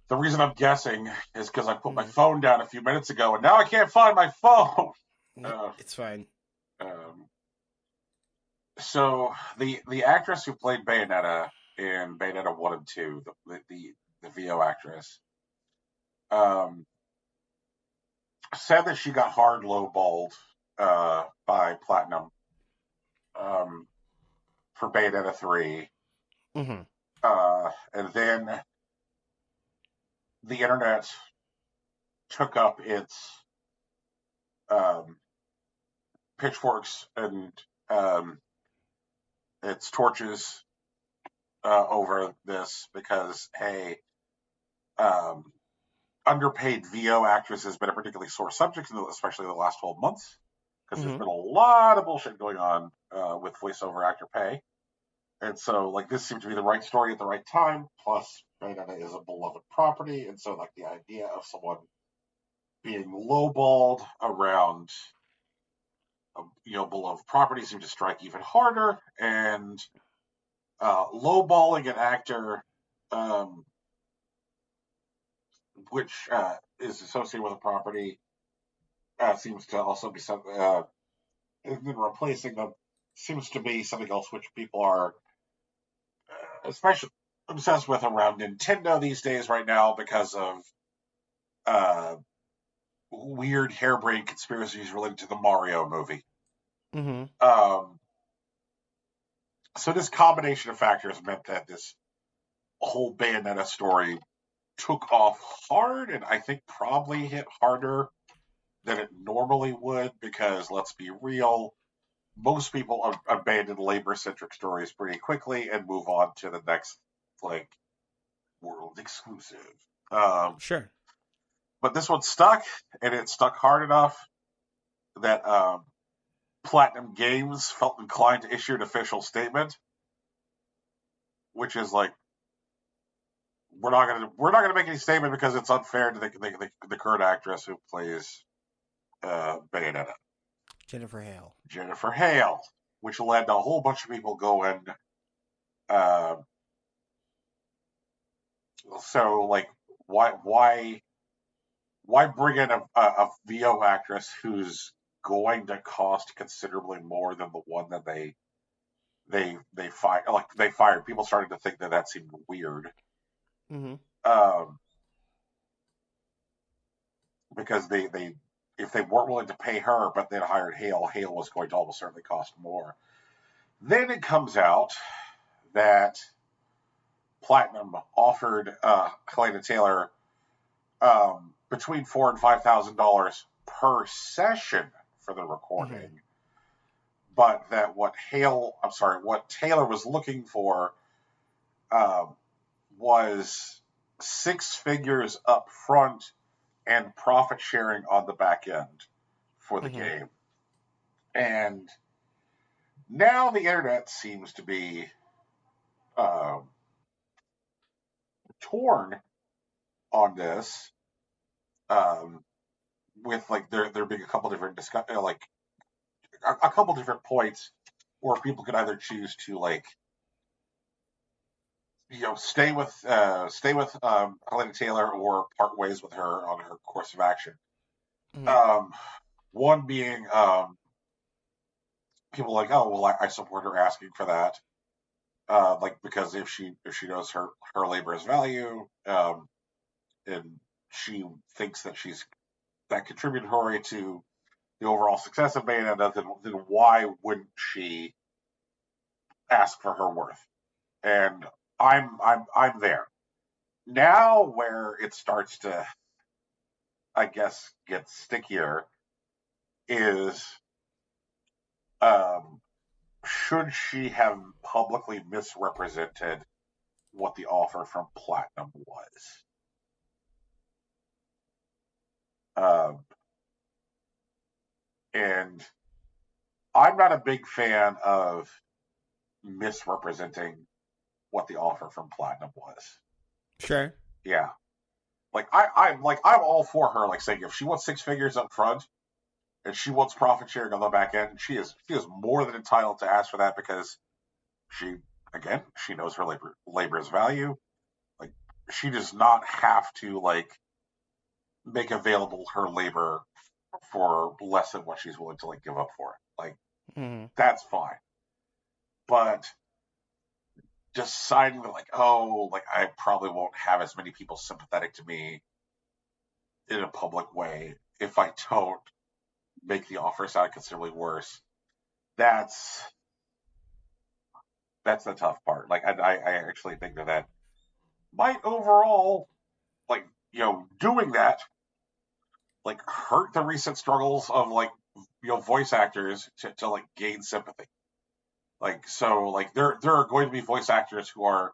S1: The reason I'm guessing is because I put my
S2: Mm-hmm.
S1: phone down a few minutes ago and now I can't find my phone.
S2: Nope,
S1: Uh,
S2: it's fine.
S1: um, so the actress who played Bayonetta in Bayonetta 1 and 2, the VO actress, um, said that she got hard lowballed by Platinum um, for Bayonetta 3.
S2: Mm-hmm.
S1: And then the internet took up its um, pitchforks and um, its torches over this because, hey, um, underpaid VO actress has been a particularly sore subject, especially in the last 12 months, because there's
S2: Mm-hmm.
S1: been a lot of bullshit going on with voiceover actor pay. And so, like, this seemed to be the right story at the right time. Plus, Bayonetta is a beloved property, and so, like, the idea of someone being lowballed around, beloved property seemed to strike even harder. And lowballing an actor, um, which is associated with a property, seems to also be something. And then replacing them seems to be something else which people are especially obsessed with around Nintendo these days right now because of uh, weird harebrained conspiracies related to the Mario movie.
S2: Mm-hmm.
S1: Um, so this combination of factors meant that this whole Bayonetta story took off hard, and I think probably hit harder than it normally would because let's be real, most people abandon labor centric stories pretty quickly and move on to the next like world exclusive. Um,
S2: Sure.
S1: but this one stuck, and it stuck hard enough that Platinum Games felt inclined to issue an official statement, which is like, we're not gonna make any statement because it's unfair to the current actress who plays Bayonetta,
S2: Jennifer Hale.
S1: Jennifer Hale, which led to a whole bunch of people going. Uh, so like, why bring in a VO actress who's going to cost considerably more than the one that they fired? Like they fired. People started to think that that seemed weird.
S2: Mm-hmm.
S1: Um, because they if they weren't willing to pay her, but they'd hired Hale, Hale was going to almost certainly cost more. Then it comes out that Platinum offered Helena Taylor between $4,000 and $5,000 per session for the
S2: Mm-hmm.
S1: recording, but that what Taylor was looking for um, was six figures up front and profit sharing on the back end for the
S2: Mm-hmm.
S1: game. And now the internet seems to be um, torn on this, um, with like there being a couple different like a couple different points where people could either choose to like stay with Helena Taylor or part ways with her on her course of action.
S2: Mm-hmm.
S1: Um, one being people like, oh well, I support her asking for that, like because if she knows her labor is value, and she thinks that she's that contributory to the overall success of Bayonetta, then why wouldn't she ask for her worth? and I'm there now. Where it starts to, I guess, get stickier is, um, should she have publicly misrepresented what the offer from Platinum was? Um, and I'm not a big fan of misrepresenting what the offer from Platinum was.
S2: Sure.
S1: Yeah, like I'm all for her. Like saying if she wants six figures up front and she wants profit sharing on the back end, she is more than entitled to ask for that because she again she knows her labor's value. Like she does not have to like make available her labor for less than what she's willing to like give up for it. Like
S2: Mm-hmm.
S1: that's fine. But deciding that like, oh, like I probably won't have as many people sympathetic to me in a public way if I don't make the offer sound considerably worse. That's that's the tough part. Like I actually think that might overall like doing that like hurt the recent struggles of like voice actors to like gain sympathy. Like so like there are going to be voice actors who are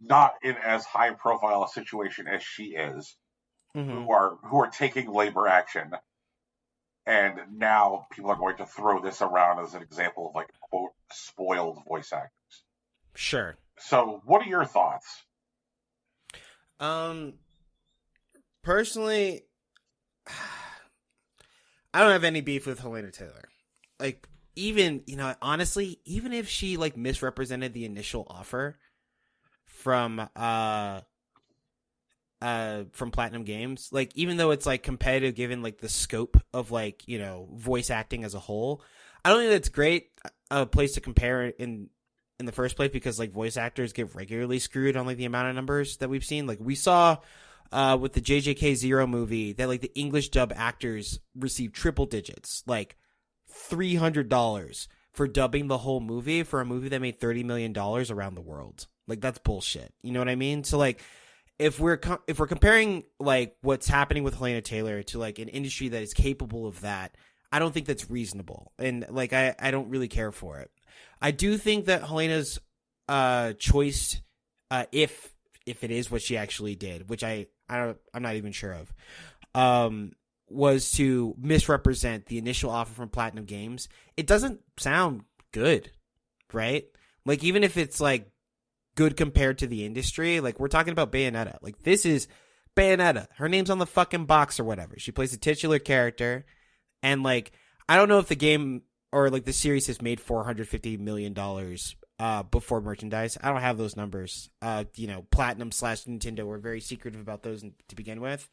S1: not in as high profile a situation as she is,
S2: Mm-hmm.
S1: who are taking labor action, and now people are going to throw this around as an example of like quote spoiled voice actors.
S2: Sure.
S1: So what are your thoughts?
S2: Um, personally, I don't have any beef with Helena Taylor. Like, even, honestly, even if she, like, misrepresented the initial offer from Platinum Games, like, even though it's, like, competitive given, like, the scope of, like, voice acting as a whole, I don't think that's great a place to compare in the first place because, like, voice actors get regularly screwed on, like, the amount of numbers that we've seen. Like, we saw with the JJK Zero movie that like the English dub actors received triple digits, like $300 for dubbing the whole movie for a movie that made $30 million around the world. Like that's bullshit. You know what I mean? So like if we're comparing like what's happening with Helena Taylor to like an industry that is capable of that, I don't think that's reasonable. And like I don't really care for it. I do think that Helena's choice, if it is what she actually did, which I'm not even sure of, was to misrepresent the initial offer from Platinum Games. It doesn't sound good, right? Like even if it's like good compared to the industry, like we're talking about Bayonetta. Like this is Bayonetta. Her name's on the fucking box or whatever. She plays a titular character, and like I don't know if the game or like the series has made $450 million before merchandise. I don't have those numbers. Platinum / Nintendo were very secretive about those to begin with.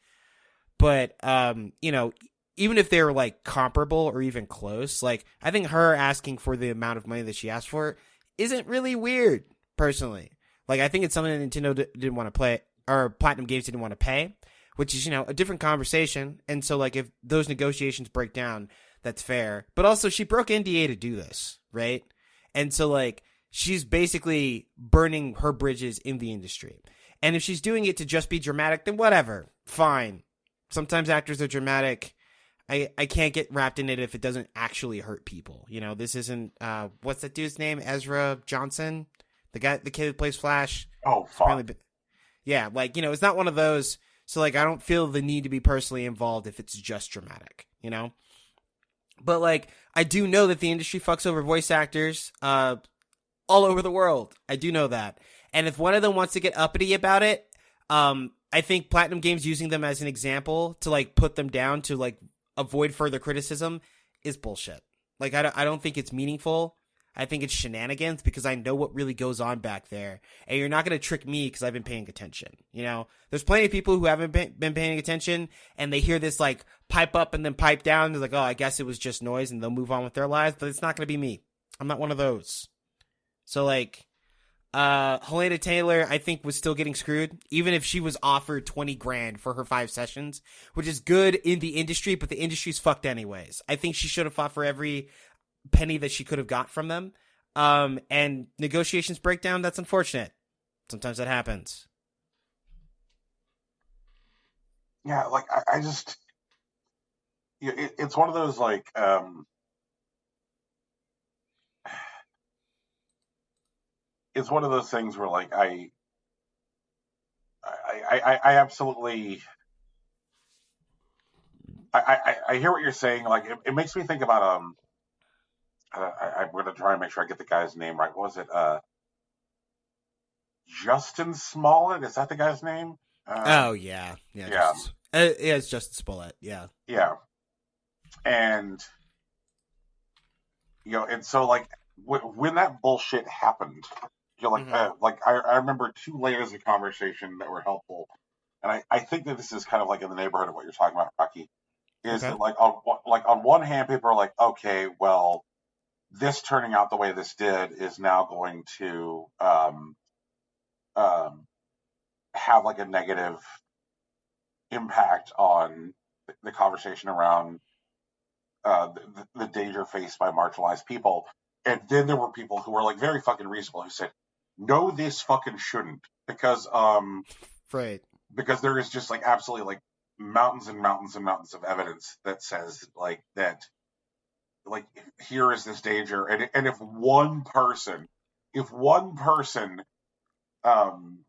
S2: But, even if they were like comparable or even close, like I think her asking for the amount of money that she asked for isn't really weird, personally. Like I think it's something that Nintendo didn't want to play, or Platinum Games didn't want to pay, which is, a different conversation. And so like if those negotiations break down, that's fair. But also she broke NDA to do this, right? And so like she's basically burning her bridges in the industry. And if she's doing it to just be dramatic, then whatever. Fine. Sometimes actors are dramatic. I can't get wrapped in it if it doesn't actually hurt people. This isn't, what's that dude's name? Ezra Johnson? The kid who plays Flash?
S1: Oh, fuck.
S2: Yeah, like, it's not one of those. So, like, I don't feel the need to be personally involved if it's just dramatic, But, like, I do know that the industry fucks over voice actors all over the world. I do know that. And if one of them wants to get uppity about it, I think Platinum Games using them as an example to, like, put them down to, like, avoid further criticism is bullshit. Like, I don't think it's meaningful. I think it's shenanigans because I know what really goes on back there. And you're not going to trick me because I've been paying attention. There's plenty of people who haven't been paying attention and they hear this, like, pipe up and then pipe down. They're like, oh, I guess it was just noise, and they'll move on with their lives. But it's not going to be me. I'm not one of those. So, like, Helena Taylor, I think, was still getting screwed, even if she was offered $20,000 for her 5 sessions, which is good in the industry, but the industry's fucked anyways. I think she should have fought for every penny that she could have got from them. And negotiations break down. That's unfortunate. Sometimes that happens.
S1: Yeah, like I just, it's one of those like, it's one of those things where like I absolutely, I hear what you're saying. Like it makes me think about I'm gonna try and make sure I get the guy's name right. What was it? Justin Smollett? Is that the guy's name?
S2: Oh yeah,
S1: Yeah,
S2: yeah, it's Justin Smollett. Yeah.
S1: yeah. And and so like when that bullshit happened,
S2: Mm-hmm.
S1: like I remember two layers of conversation that were helpful, and I think that this is kind of like in the neighborhood of what you're talking about, Rocky. Is
S2: Okay.
S1: that like on one hand, people are like, okay, well, this turning out the way this did is now going to um, have like a negative impact on the conversation around the danger faced by marginalized people. And then there were people who were like very fucking reasonable who said, no, this fucking shouldn't
S2: Right.
S1: because there is just like absolutely like mountains and mountains and mountains of evidence that says like that like here is this danger, and if one person um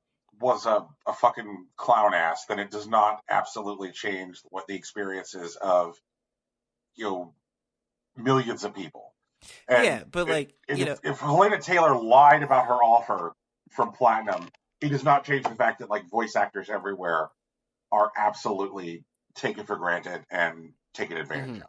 S1: was a fucking clown ass, then it does not absolutely change what the experience is of you know millions of people. And
S2: Yeah, but like
S1: if Helena Taylor lied about her offer from Platinum, it does not change the fact that like voice actors everywhere are absolutely taken for granted and taken advantage
S2: mm-hmm.
S1: of.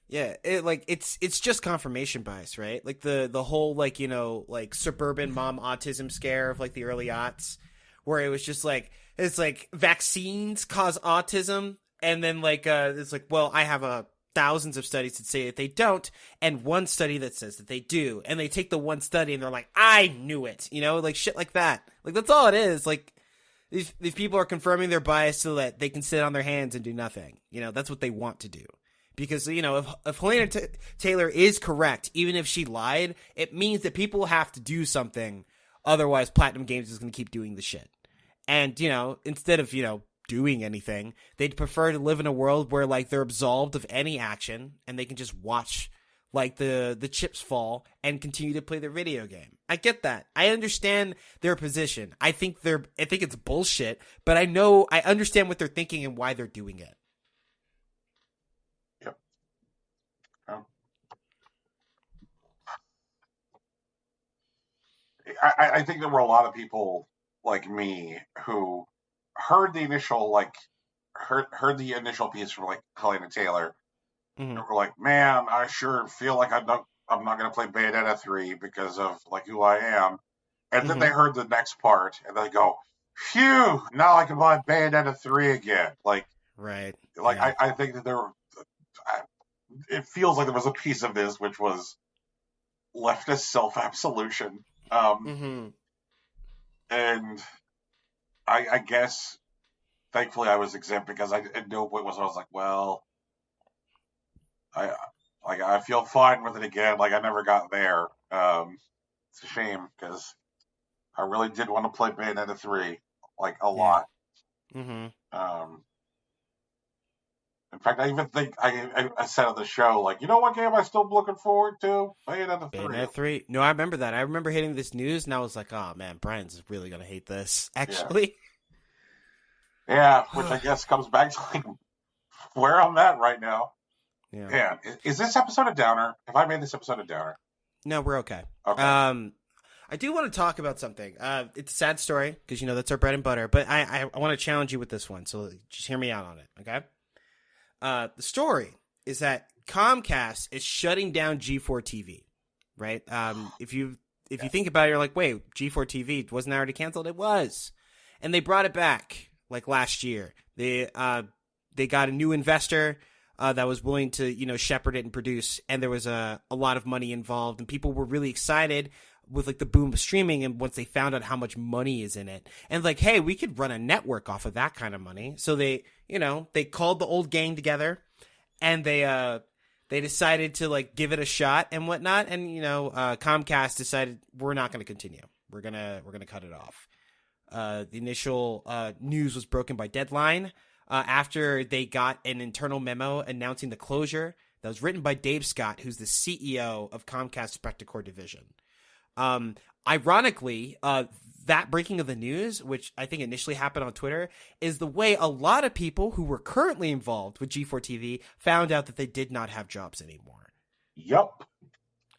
S2: Yeah, it's just confirmation bias, right? Like the whole like like suburban mom autism scare of like the early aughts, where it was just like it's like vaccines cause autism, and then like it's like well I have thousands of studies that say that they don't, and one study that says that they do, and they take the one study and they're like I knew it, like shit like that. Like that's all it is. Like these people are confirming their bias so that they can sit on their hands and do nothing. That's what they want to do. Because, if Helena Taylor is correct, even if she lied, it means that people have to do something. Otherwise, Platinum Games is going to keep doing the shit. And, instead of, doing anything, they'd prefer to live in a world where, like, they're absolved of any action and they can just watch, like, the chips fall and continue to play their video game. I get that. I understand their position. I think it's bullshit, but I understand what they're thinking and why they're doing it.
S1: Yep. I think there were a lot of people like me who heard the initial like heard the initial piece from like Helena Taylor
S2: Mm-hmm.
S1: and were like, man, I sure feel like I'm not gonna play Bayonetta 3 because of like who I am. And then they
S2: Mm-hmm.
S1: heard the next part and they go, phew, now I can buy Bayonetta 3 again.
S2: Right.
S1: Like
S2: Yeah.
S1: I think that it feels like there was a piece of this which was leftist self absolution.
S2: Mm-hmm.
S1: And I guess thankfully I was exempt because at no point was I was like, well, I I feel fine with it again. Like I never got there. It's a shame because I really did want to play Bayonetta 3 like a
S2: Yeah.
S1: lot.
S2: Mm-hmm.
S1: Um, in fact, I even think I said on the show like, you know what game I still looking forward to? Bayonetta 3.
S2: Bayonetta 3. No, I remember that. I remember hitting this news and I was like, oh man, Brian's really gonna hate this.
S1: Yeah,
S2: Actually.
S1: yeah. Which I guess comes back to like where I'm at right now.
S2: Yeah.
S1: Yeah, is this episode a downer? Have I made this episode a downer?
S2: No, we're okay.
S1: Okay.
S2: I do want to talk about something. It's a sad story because that's our bread and butter. But I want to challenge you with this one. So just hear me out on it, okay? The story is that Comcast is shutting down G4 TV, right? If you think about it, you're like, wait, G4 TV wasn't already canceled? It was, and they brought it back like last year. They got a new investor. That was willing to, shepherd it and produce, and there was a lot of money involved, and people were really excited with like the boom of streaming, and once they found out how much money is in it, and like, hey, we could run a network off of that kind of money. So they called the old gang together, and they they decided to like give it a shot and whatnot, and Comcast decided we're not going to continue. We're gonna cut it off. The initial news was broken by Deadline after they got an internal memo announcing the closure that was written by Dave Scott, who's the CEO of Comcast Spectacor division. Ironically, that breaking of the news, which I think initially happened on Twitter, is the way a lot of people who were currently involved with G4 TV found out that they did not have jobs anymore.
S1: Yup.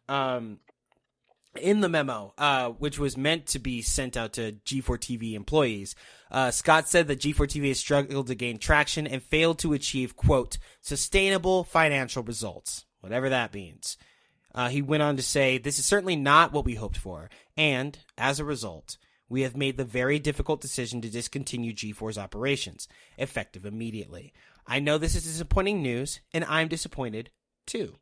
S2: In the memo, which was meant to be sent out to G4 TV employees, Scott said that G4 TV has struggled to gain traction and failed to achieve, quote, sustainable financial results, whatever that means. He went on to say, this is certainly not what we hoped for, and, as a result, we have made the very difficult decision to discontinue G4's operations, effective immediately. I know this is disappointing news, and I'm disappointed, too.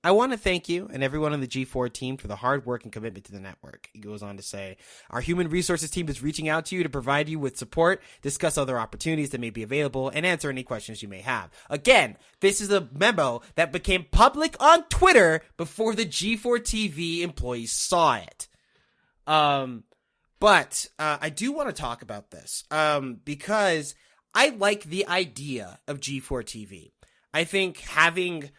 S2: I want to thank you and everyone on the G4 team for the hard work and commitment to the network. He goes on to say, our human resources team is reaching out to you to provide you with support, discuss other opportunities that may be available, and answer any questions you may have. Again, this is a memo that became public on Twitter before the G4 TV employees saw it. But I do want to talk about this because I like the idea of G4 TV. I think having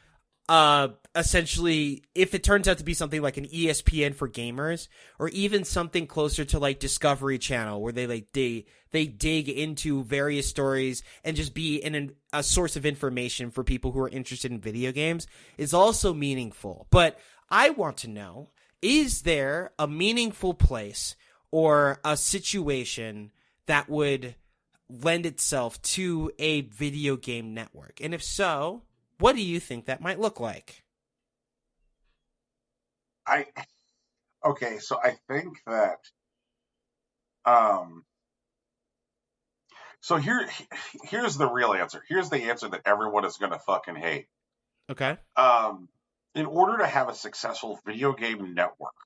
S2: essentially, if it turns out to be something like an ESPN for gamers, or even something closer to like Discovery Channel, where they dig into various stories and just be a source of information for people who are interested in video games, is also meaningful. But I want to know, is there a meaningful place or a situation that would lend itself to a video game network? And if so, what do you think that might look like?
S1: Okay, so I think that so here's the real answer. Here's the answer that everyone is gonna fucking hate.
S2: Okay.
S1: In order to have a successful video game network,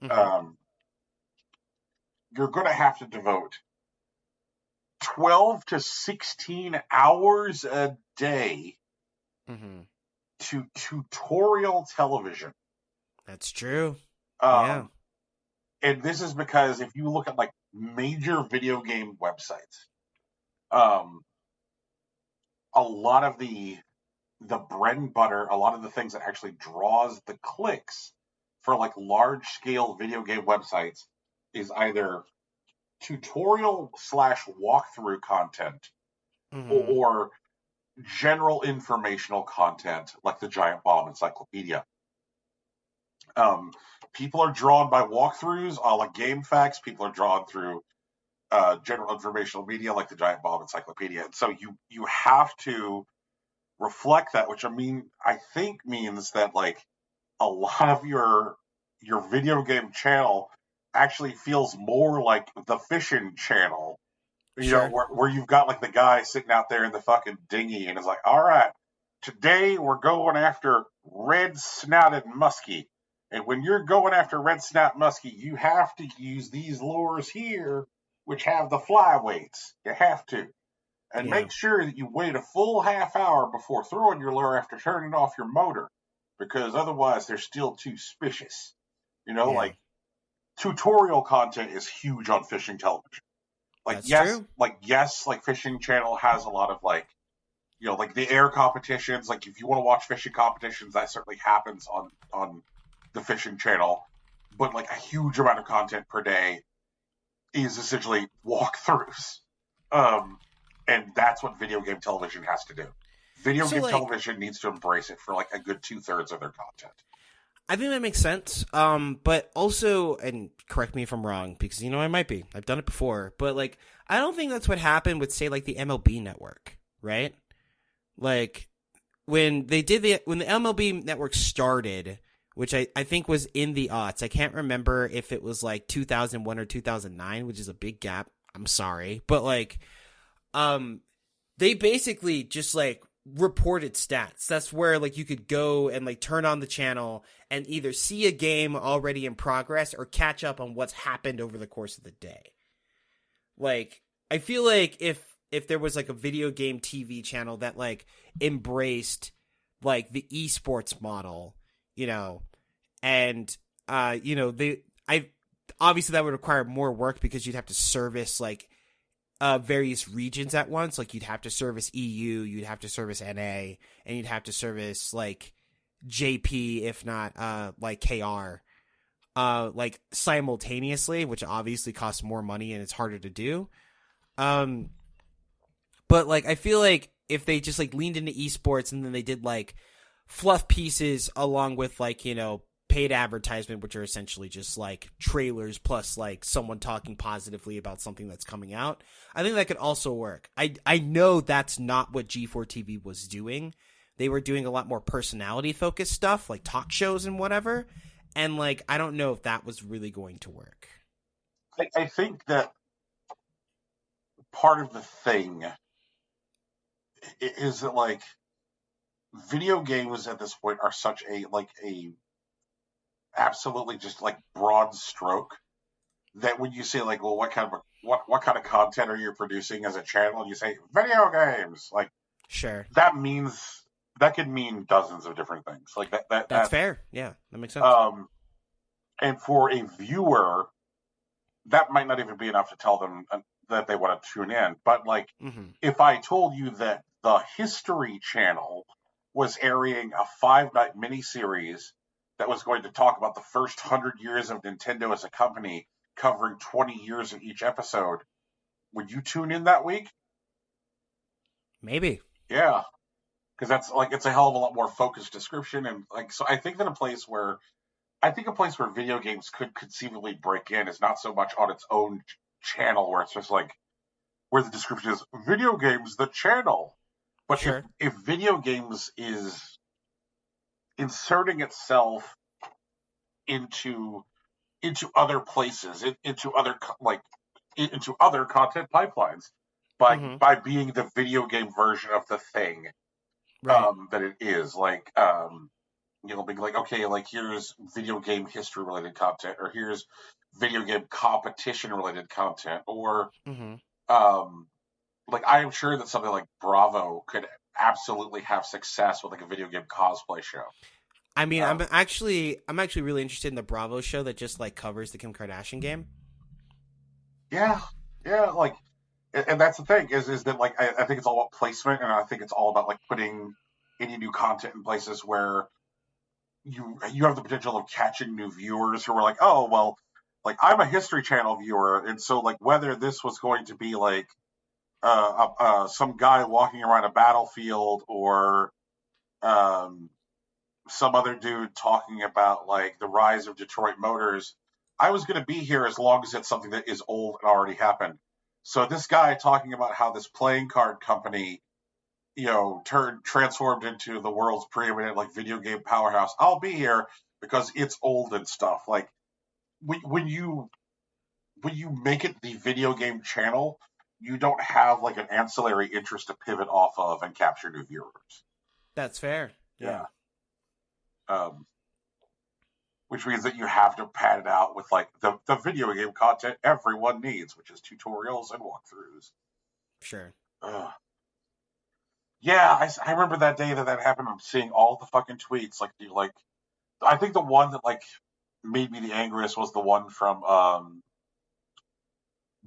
S1: you're gonna have to devote 12 to 16 hours a day to tutorial television.
S2: That's true.
S1: Yeah. And this is because if you look at like major video game websites, a lot of the bread and butter, a lot of the things that actually draws the clicks for like large scale video game websites is either tutorial / walkthrough content or general informational content like the Giant Bomb Encyclopedia. People are drawn by walkthroughs, a la Game Facts. People are drawn through general informational media like the Giant Bomb Encyclopedia. And so you have to reflect that, which I think means that like a lot of your video game channel actually feels more like the fishing channel,
S2: Sure.
S1: where you've got like the guy sitting out there in the fucking dinghy and is like, all right, today we're going after red-snouted muskie. And when you're going after red-snouted muskie, you have to use these lures here, which have the flyweights. You have to. And make sure that you wait a full half hour before throwing your lure after turning off your motor, because otherwise they're still too suspicious. Like tutorial content is huge on fishing television. Like,
S2: that's
S1: yes,
S2: true.
S1: Like Fishing Channel has a lot of like, like the air competitions. Like if you want to watch fishing competitions, that certainly happens on the Fishing Channel. But like a huge amount of content per day is essentially walkthroughs. And that's what video game television has to do. Video game television needs to embrace it for like a good 2/3 of their content.
S2: I think that makes sense. But also, and correct me if I'm wrong, because I might be. I've done it before, but like I don't think that's what happened with, say, like the MLB network, right? Like when the MLB network started, which I think was in the aughts. I can't remember if it was like 2001 or 2009, which is a big gap. I'm sorry, but like, they basically just like reported stats. That's where like you could go and like turn on the channel and either see a game already in progress or catch up on what's happened over the course of the day. Like, I feel like if there was like a video game TV channel that like embraced like the esports model, you know, and they I obviously that would require more work because you'd have to service like various regions at once. Like you'd have to service EU, you'd have to service NA, and you'd have to service like JP, if not like KR, like simultaneously, which obviously costs more money and it's harder to do. Um, but like I feel like if they just like leaned into esports and then they did like fluff pieces along with like paid advertisement, which are essentially just like trailers plus like someone talking positively about something that's coming out, I think that could also work. I know that's not what G4 TV was doing. They were doing a lot more personality focused stuff like talk shows and whatever, and like I don't know if that was really going to work.
S1: I think that part of the thing is that like video games at this point are such a absolutely just like broad stroke that when you say like, well, what kind of content are you producing as a channel, and you say video games, like
S2: Sure.
S1: that means that could mean dozens of different things. Like
S2: That's
S1: that
S2: fair. Yeah, that makes sense.
S1: um and for a viewer, that might not even be enough to tell them that they want to tune in. But like,
S2: Mm-hmm.
S1: if I told you that the History Channel was airing a 5 night miniseries that was going to talk about the first 100 years of Nintendo as a company, covering 20 years in each episode, would you tune in that week?
S2: Maybe.
S1: Yeah, because that's like it's a hell of a lot more focused description, and like so I think that a place where video games could conceivably break in is not so much on its own channel where it's just like where the description is video games the channel, but
S2: Sure.
S1: if video games is inserting itself into other places, into other like into other content pipelines
S2: Mm-hmm.
S1: by being the video game version of the thing
S2: Right.
S1: that it is like being like, okay, like here's video game history related content, or here's video game competition related content, or
S2: Mm-hmm.
S1: um, like I am sure that something like Bravo could absolutely have success with like a video game cosplay show.
S2: I mean,
S1: Um,
S2: I'm actually really interested in the Bravo show that just like covers the Kim Kardashian game.
S1: yeah, yeah, like, and that's the thing is that like I think it's all about placement, and I think it's all about like putting any new content in places where you have the potential of catching new viewers who are like, oh well, like I'm a History Channel viewer, and so like whether this was going to be like some guy walking around a battlefield or um, some other dude talking about like the rise of Detroit Motors, I was going to be here as long as it's something that is old and already happened. So this guy talking about how this playing card company turned transformed into the world's preeminent like video game powerhouse. I'll be here because it's old and stuff. Like when you make it the video game channel, you don't have like an ancillary interest to pivot off of and capture new viewers.
S2: That's fair. Yeah.
S1: Yeah. Um, which means that you have to pad it out with like the video game content everyone needs, which is tutorials and walkthroughs.
S2: Sure.
S1: Ugh. Yeah, I remember that day that happened. I'm seeing all the fucking tweets. Like I think the one that like made me the angriest was the one from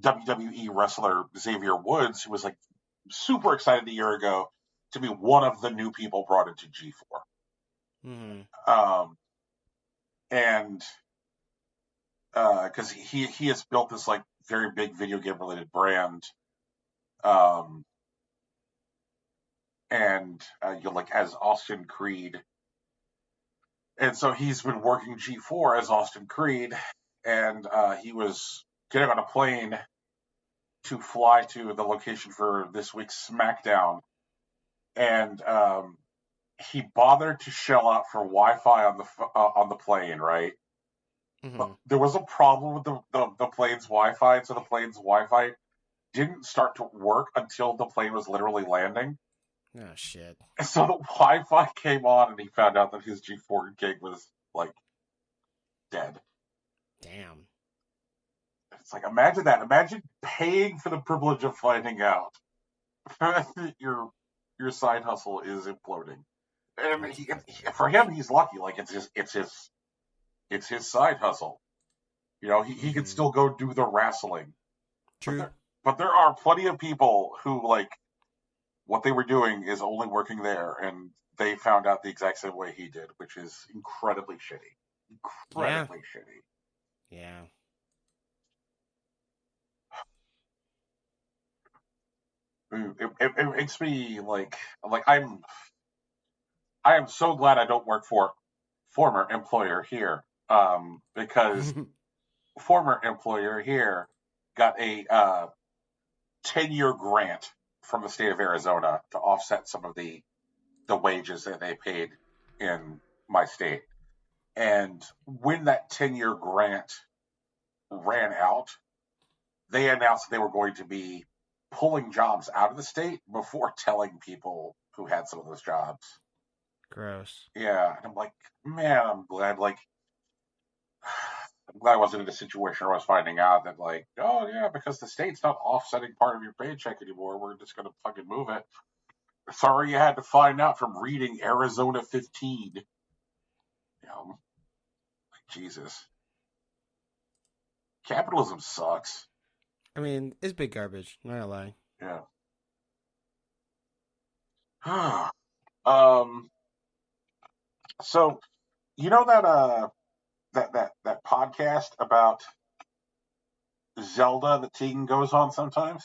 S1: WWE wrestler Xavier Woods, who was like super excited a year ago to be one of the new people brought into G4.
S2: Mm-hmm.
S1: And because he has built this like very big video game related brand, um, and like as Austin Creed, and so he's been working G4 as Austin Creed, and he was getting on a plane to fly to the location for this week's SmackDown, and he bothered to shell out for Wi-Fi on the plane, right? But
S2: Mm-hmm.
S1: there was a problem with the plane's Wi-Fi, so the plane's Wi-Fi didn't start to work until the plane was literally landing.
S2: Oh shit.
S1: So the Wi-Fi came on, and he found out that his G4 gig was like dead.
S2: Damn.
S1: It's like imagine that. Imagine paying for the privilege of finding out that your side hustle is imploding. And
S2: That's
S1: for him, he's lucky. Like it's his side hustle. You know, he can
S2: Mm-hmm.
S1: still go do the wrestling. But
S2: True.
S1: there are plenty of people who like what they were doing is only working there, and they found out the exact same way he did, which is incredibly shitty.
S2: Yeah.
S1: Incredibly shitty.
S2: Yeah.
S1: It makes me like I am so glad I don't work for former employer here, because former employer here got a 10-year grant from the state of Arizona to offset some of the wages that they paid in my state. And when that 10-year grant ran out, they announced they were going to be pulling jobs out of the state before telling people who had some of those jobs.
S2: Gross.
S1: Yeah, and I'm like, man, I'm glad I wasn't in a situation where I was finding out that like, oh yeah, because the state's not offsetting part of your paycheck anymore, we're just gonna fucking move it. Sorry you had to find out from reading Arizona 15. You know, like Jesus. Capitalism sucks.
S2: I mean, it's big garbage. Not gonna lie.
S1: Yeah. um so you know that that podcast about Zelda that Tegan goes on sometimes?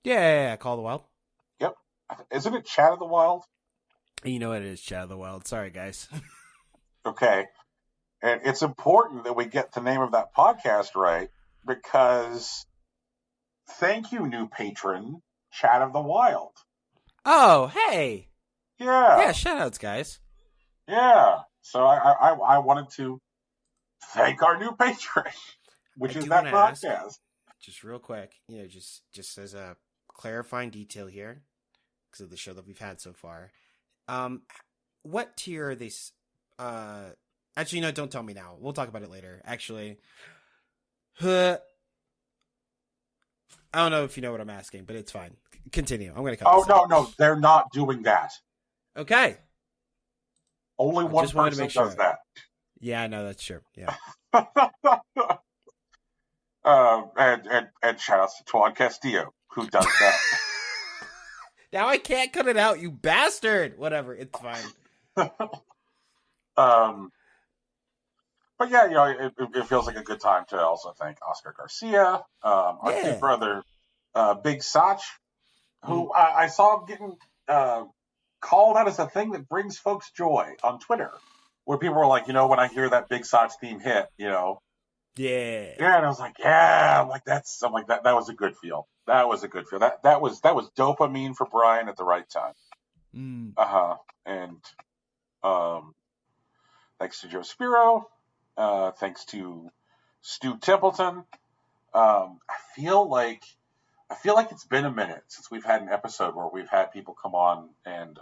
S2: Yeah, yeah, yeah. Call the Wild.
S1: Yep. Isn't it Chat of the Wild?
S2: You know what it is, Chat of the Wild. Sorry, guys.
S1: Okay. And it's important that we get the name of that podcast right because thank you, new patron, Chat of the Wild.
S2: Oh, hey.
S1: Yeah.
S2: Yeah, shout outs, guys.
S1: Yeah. So I wanted to thank our new patron,
S2: I
S1: which is
S2: do want
S1: that
S2: to ask,
S1: podcast.
S2: just real quick, just as a clarifying detail here, because of the show that we've had so far. Um, what tier are they? Uh, actually, no, don't tell me now. We'll talk about it later. Actually, I don't know if you know what I'm asking, but it's fine. Continue. I'm gonna cut
S1: Oh
S2: this
S1: no,
S2: out.
S1: no, they're not doing that.
S2: Okay.
S1: Only
S2: I
S1: one
S2: just wanted to
S1: person
S2: make sure.
S1: does that.
S2: Yeah, I know that's true. Yeah.
S1: And shout outs to Tuan Castillo, who does that.
S2: Now I can't cut it out, you bastard. Whatever, it's fine.
S1: um, but yeah, you know, it feels like a good time to also thank Oscar Garcia, our kid
S2: Yeah.
S1: brother, Big Sach,
S2: Mm.
S1: who I saw him getting called out as a thing that brings folks joy on Twitter, where people were like, you know, when I hear that Big Sach theme hit, you know,
S2: Yeah.
S1: yeah, and I was like, yeah, I'm like that was a good feel. That was a good feel. That was dopamine for Brian at the right time.
S2: Mm.
S1: And um, thanks to Joe Spiro, thanks to Stu Templeton. I feel like it's been a minute since we've had an episode where we've had people come on and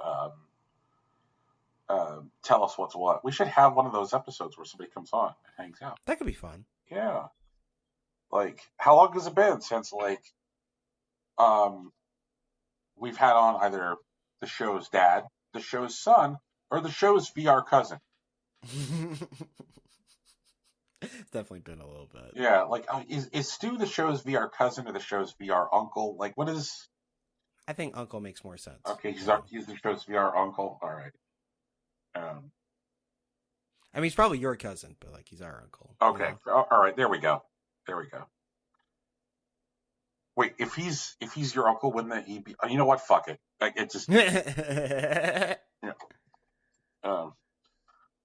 S1: tell us what's what. We should have one of those episodes where somebody comes on and hangs out.
S2: That could be fun.
S1: Yeah. Like, how long has it been since we've had on either the show's dad, the show's son, or the show's VR cousin?
S2: It's definitely been a little bit.
S1: Yeah, like is Stu the show's VR cousin or the show's VR uncle? Like, what is?
S2: I think Uncle makes more sense.
S1: Okay, he's
S2: Yeah.
S1: he's the show's VR uncle. All right.
S2: I mean, he's probably your cousin, but like he's our uncle.
S1: Okay.
S2: You
S1: All right. There we go. Wait, if he's your uncle, wouldn't that he be? You know what? Fuck it. Like, it just.
S2: know?
S1: Yeah.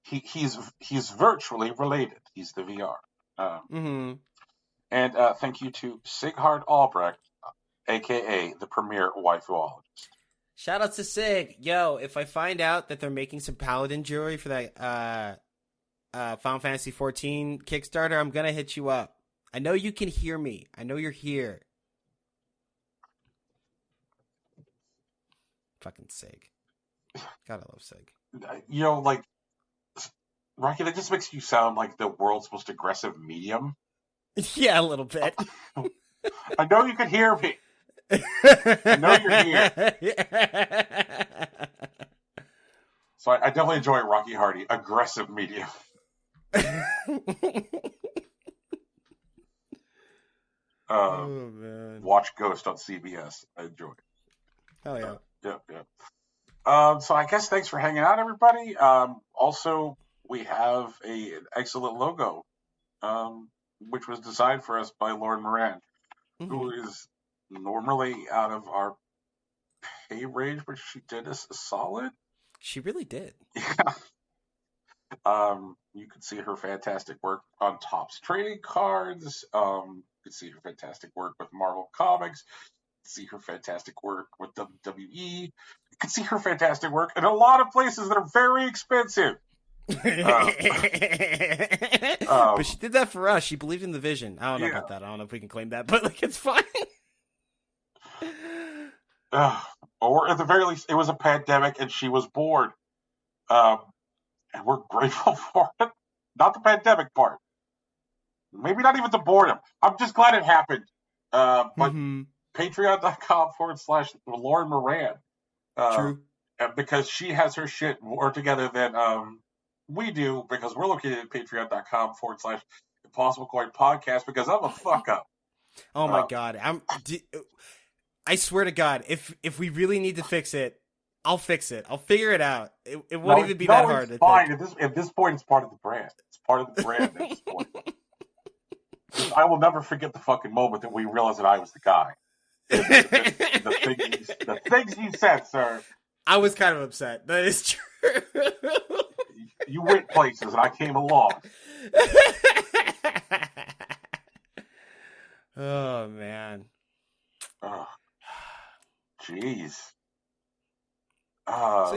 S1: He's virtually related. He's the VR.
S2: Mm-hmm.
S1: And thank you to Sighard Albrecht, aka the premier waifuologist.
S2: Shout out to Sig. Yo, if I find out that they're making some paladin jewelry for that Final Fantasy 14 Kickstarter, I'm gonna hit you up. I know you can hear me. I know you're here. Fucking Sig. Gotta love Sig.
S1: You know, like, Rocky, that just makes you sound like the world's most aggressive medium.
S2: Yeah, a little bit.
S1: I know you can hear me. I know you're here. So I definitely enjoy Rocky Hardy, aggressive media.
S2: Oh man.
S1: Watch Ghost on CBS. I enjoy it.
S2: Hell yeah.
S1: Yeah. So I guess thanks for hanging out, everybody. Also, we have an excellent logo, which was designed for us by Lauren Moran, who is normally out of our pay range, but she did us a solid.
S2: She really did.
S1: Yeah. You can see her fantastic work on Topps trading cards. You can see her fantastic work with Marvel Comics. You can see her fantastic work with WWE. You can see her fantastic work in a lot of places that are very expensive.
S2: But she did that for us. She believed in the vision. I don't know about that. I don't know if we can claim that, but like it's fine.
S1: Or at the very least, it was a pandemic and she was bored. And we're grateful for it. Not the pandemic part. Maybe not even the boredom. I'm just glad it happened. But patreon.com/Lauren Moran.
S2: True.
S1: Because she has her shit more together than we do, because we're located at patreon.com/Impossible Coin Podcast, because I'm a fuck up.
S2: Oh my God. I swear to God, if we really need to fix it, I'll fix it. I'll figure it out. It won't even be that hard.
S1: It's fine. At this point, it's part of the brand. It's part of the brand at this point. I will never forget the fucking moment that we realized that I was the guy. The things you said, sir.
S2: I was kind of upset. That is true.
S1: You went places and I came along.
S2: Oh, man.
S1: Oh, jeez.
S2: So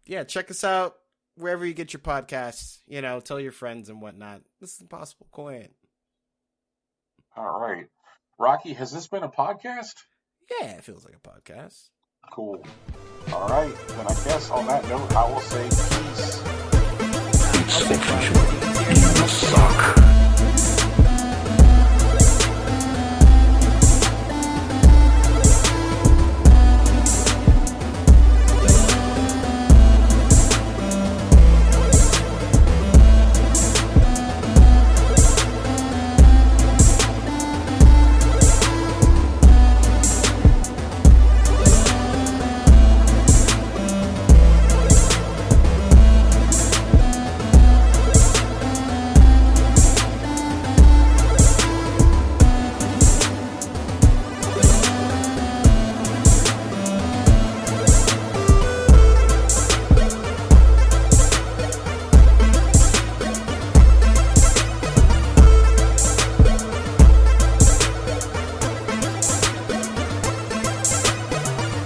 S2: yeah, check us out wherever you get your podcasts. You know, tell your friends and whatnot. This is Impossible Coin.
S1: All right, Rocky, has this been a podcast?
S2: Yeah, it feels like a podcast.
S1: Cool. All right, then I guess on that note, I will say peace.
S2: You suck.